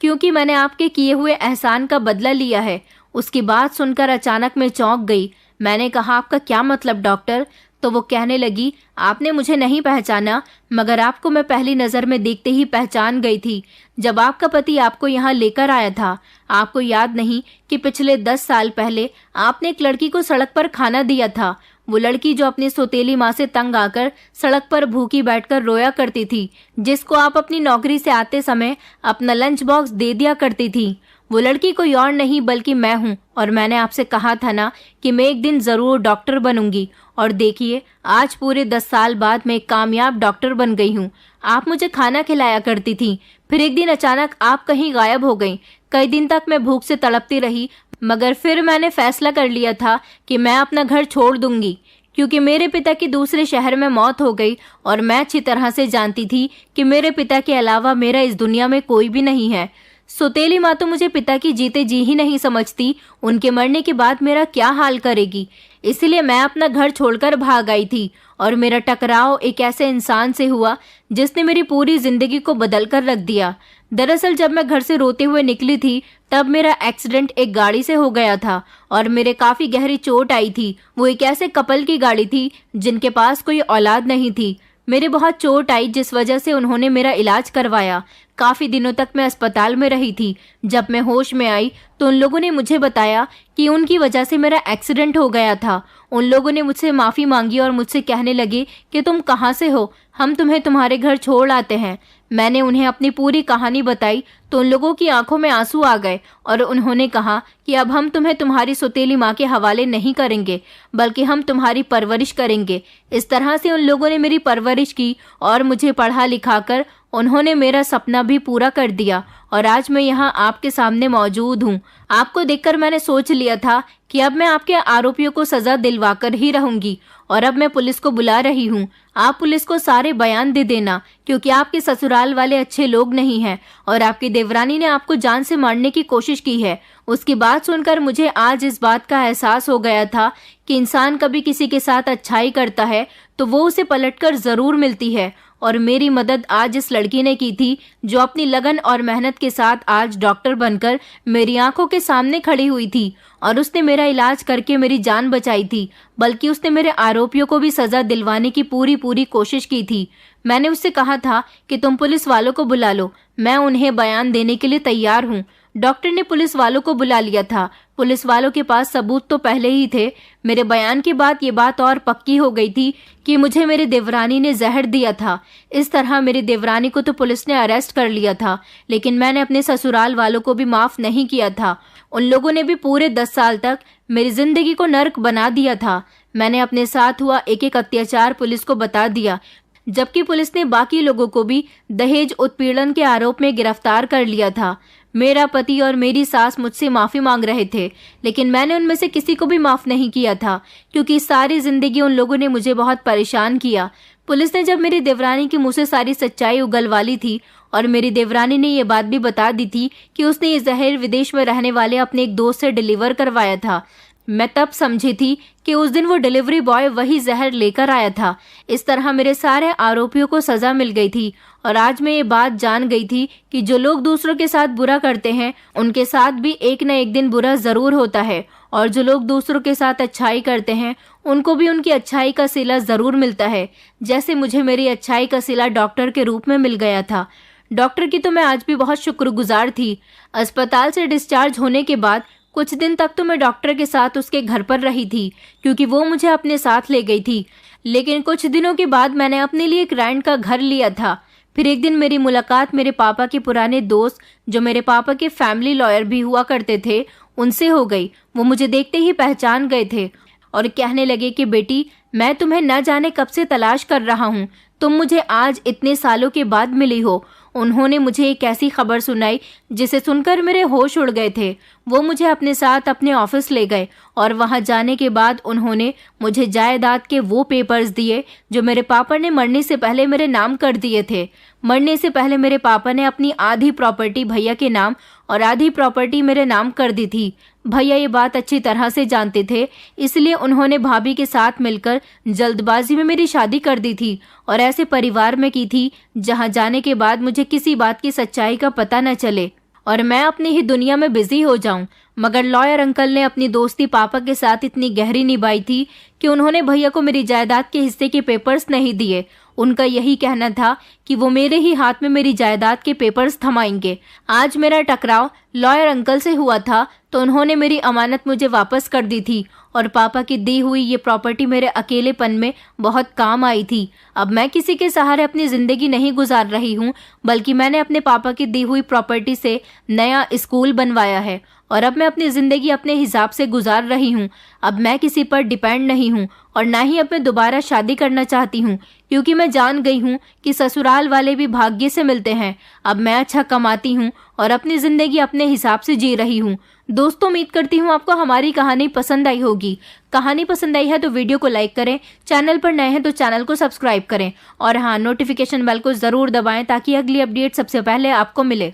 S1: क्योंकि मैंने आपके किए हुए एहसान का बदला लिया है। उसकी बात सुनकर अचानक मैं चौंक गई। मैंने कहा, आपका क्या मतलब डॉक्टर? तो वो कहने लगी, आपने मुझे नहीं पहचाना, मगर आपको मैं पहली नज़र में देखते ही पहचान गई थी। जब आपका पति आपको यहाँ लेकर आया था, आपको याद नहीं कि पिछले 10 साल पहले आपने एक लड़की को सड़क पर खाना दिया था? वो लड़की जो अपनी सौतेली माँ से तंग आकर सड़क पर भूखी बैठकर रोया करती थी, जिसको आप अपनी नौकरी से आते समय अपना लंच बॉक्स दे दिया करती थी। वो लड़की कोई और नहीं बल्कि मैं हूँ। और मैंने आपसे कहा था ना कि मैं एक दिन ज़रूर डॉक्टर बनूंगी, और देखिए आज पूरे 10 साल बाद मैं एक कामयाब डॉक्टर बन गई हूँ। आप मुझे खाना खिलाया करती थी, फिर एक दिन अचानक आप कहीं गायब हो गई। कई दिन तक मैं भूख से तड़पती रही, मगर फिर मैंने फैसला कर लिया था कि मैं अपना घर छोड़ दूंगी, क्योंकि मेरे पिता की दूसरे शहर में मौत हो गई और मैं अच्छी तरह से जानती थी कि मेरे पिता के अलावा मेरा इस दुनिया में कोई भी नहीं है। सौतेली माँ तो मुझे पिता की जीते जी ही नहीं समझती, उनके मरने के बाद मेरा क्या हाल करेगी। इसलिए मैं अपना घर छोड़कर भाग आई थी और मेरा टकराव एक ऐसे इंसान से हुआ जिसने मेरी पूरी जिंदगी को बदल कर रख दिया। दरअसल जब मैं घर से रोते हुए निकली थी, तब मेरा एक्सीडेंट एक गाड़ी से हो गया था और मेरे काफ़ी गहरी चोट आई थी। वो एक ऐसे कपल की गाड़ी थी जिनके पास कोई औलाद नहीं थी। मेरे बहुत चोट आई, जिस वजह से उन्होंने मेरा इलाज करवाया। काफ़ी दिनों तक मैं अस्पताल में रही थी। जब मैं होश में आई तो उन लोगों ने मुझे बताया कि उनकी वजह से मेरा एक्सीडेंट हो गया था। उन लोगों ने मुझसे माफ़ी मांगी और मुझसे कहने लगे कि तुम कहाँ से हो, हम तुम्हें तुम्हारे घर छोड़ आते हैं। मैंने उन्हें अपनी पूरी कहानी बताई तो उन लोगों की आंखों में आंसू आ गए और उन्होंने कहा कि अब हम तुम्हें तुम्हारी सौतेली माँ के हवाले नहीं करेंगे, बल्कि हम तुम्हारी परवरिश करेंगे। इस तरह से उन लोगों ने मेरी परवरिश की और मुझे पढ़ा लिखाकर उन्होंने मेरा सपना भी पूरा कर दिया और आज मैं यहाँ आपके सामने मौजूद हूँ। आपको देखकर मैंने सोच लिया था कि अब मैं आपके आरोपियों को सज़ा दिलवाकर ही रहूंगी और अब मैं पुलिस को बुला रही हूँ। आप पुलिस को सारे बयान दे देना, क्योंकि आपके ससुराल वाले अच्छे लोग नहीं हैं और आपकी देवरानी ने आपको जान से मारने की कोशिश की है। उसकी बात सुनकर मुझे आज इस बात का एहसास हो गया था कि इंसान कभी किसी के साथ अच्छाई करता है तो वो उसे पलटकर ज़रूर मिलती है और मेरी मदद आज इस लड़की ने की थी जो अपनी लगन और मेहनत के साथ आज डॉक्टर बनकर मेरी आंखों के सामने खड़ी हुई थी और उसने मेरा इलाज करके मेरी जान बचाई थी, बल्कि उसने मेरे आरोपियों को भी सजा दिलवाने की पूरी कोशिश की थी। मैंने उससे कहा था कि तुम पुलिस वालों को बुला लो, मैं उन्हें बयान देने के लिए तैयार हूँ। डॉक्टर ने पुलिस वालों को बुला लिया था। पुलिस वालों के पास सबूत तो पहले ही थे। मेरे बयान के बाद ये बात और पक्की हो गई थी कि मुझे मेरी देवरानी ने जहर दिया था। इस तरह मेरी देवरानी को तो पुलिस ने अरेस्ट कर लिया था, लेकिन मैंने अपने ससुराल वालों को भी माफ नहीं किया था। उन लोगों ने भी पूरे 10 साल तक मेरी जिंदगी को नर्क बना दिया था। मैंने अपने साथ हुआ एक अत्याचार पुलिस को बता दिया, जबकि पुलिस ने बाकी लोगों को भी दहेज उत्पीड़न के आरोप में गिरफ्तार कर लिया था। मेरा पति और मेरी सास मुझसे माफी मांग रहे थे, लेकिन मैंने उनमें से किसी को भी माफ नहीं किया था, क्योंकि सारी जिंदगी उन लोगों ने मुझे बहुत परेशान किया। पुलिस ने जब मेरी देवरानी के मुंह से सारी सच्चाई उगलवा ली थी और मेरी देवरानी ने ये बात भी बता दी थी कि उसने ये जहर विदेश में रहने वाले अपने एक दोस्त से डिलीवर करवाया था, मैं तब समझी थी कि उस दिन वो डिलीवरी बॉय वही जहर लेकर आया था। इस तरह मेरे सारे आरोपियों को सजा मिल गई थी और आज मैं ये बात जान गई थी कि जो लोग दूसरों के साथ बुरा करते हैं उनके साथ भी एक न एक दिन बुरा जरूर होता है, और जो लोग दूसरों के साथ अच्छाई करते हैं उनको भी उनकी अच्छाई का सिला जरूर मिलता है। जैसे मुझे मेरी अच्छाई का सिला डॉक्टर के रूप में मिल गया था। डॉक्टर की तो मैं आज भी बहुत शुक्रगुजार थी। अस्पताल से डिस्चार्ज होने के बाद कुछ दिन तक तो मैं डॉक्टर के साथ उसके घर पर रही थी, क्योंकि वो मुझे अपने साथ ले गई थी। लेकिन कुछ दिनों के बाद मैंने अपने लिए एक रेंट का घर लिया था। फिर एक दिन मेरी मुलाकात मेरे पापा के पुराने दोस्त, जो मेरे पापा के फैमिली लॉयर भी हुआ करते थे, उनसे हो गई। वो मुझे देखते ही पहचान गए थे और कहने लगे कि बेटी, मैं तुम्हें न जाने कब से तलाश कर रहा हूँ, तुम मुझे आज इतने सालों के बाद मिली हो। उन्होंने मुझे एक ऐसी खबर सुनाई जिसे सुनकर मेरे होश उड़ गए थे। वो मुझे अपने साथ अपने ऑफिस ले गए और वहां जाने के बाद उन्होंने मुझे जायदाद के वो पेपर्स दिए जो मेरे पापा ने मरने से पहले मेरे नाम कर दिए थे। मरने से पहले मेरे पापा ने अपनी आधी प्रॉपर्टी भैया के नाम और आधी प्रॉपर्टी मेरे नाम कर दी थी। भैया ये बात अच्छी तरह से जानते थे, इसलिए उन्होंने भाभी के साथ मिलकर जल्दबाजी में मेरी शादी कर दी थी और ऐसे परिवार में की थी जहां जाने के बाद मुझे किसी बात की सच्चाई का पता न चले और मैं अपनी ही दुनिया में बिजी हो जाऊं। मगर लॉयर अंकल ने अपनी दोस्ती पापा के साथ इतनी गहरी निभाई थी कि उन्होंने भैया को मेरी जायदाद के हिस्से के पेपर्स नहीं दिए। उनका यही कहना था कि वो मेरे ही हाथ में मेरी जायदाद के पेपर्स थमाएंगे। आज मेरा टकराव लॉयर अंकल से हुआ था तो उन्होंने मेरी अमानत मुझे वापस कर दी थी और पापा की दी हुई ये प्रॉपर्टी मेरे अकेलेपन में बहुत काम आई थी। अब मैं किसी के सहारे अपनी जिंदगी नहीं गुजार रही हूँ, बल्कि मैंने अपने पापा की दी हुई प्रॉपर्टी से नया स्कूल बनवाया है और अब मैं अपनी जिंदगी अपने हिसाब से गुजार रही हूँ। अब मैं किसी पर डिपेंड नहीं हूँ और ना ही अब मैं दोबारा शादी करना चाहती हूँ, क्योंकि मैं जान गई हूँ कि ससुराल वाले भी भाग्य से मिलते हैं। अब मैं अच्छा कमाती हूँ और अपनी जिंदगी अपने हिसाब से जी रही हूँ। दोस्तों, उम्मीद करती हूँ आपको हमारी कहानी पसंद आई होगी। कहानी पसंद आई है तो वीडियो को लाइक करें, चैनल पर नए हैं तो चैनल को सब्सक्राइब करें और हाँ, नोटिफिकेशन बेल को जरूर दबाएं ताकि अगली अपडेट सबसे पहले आपको मिले।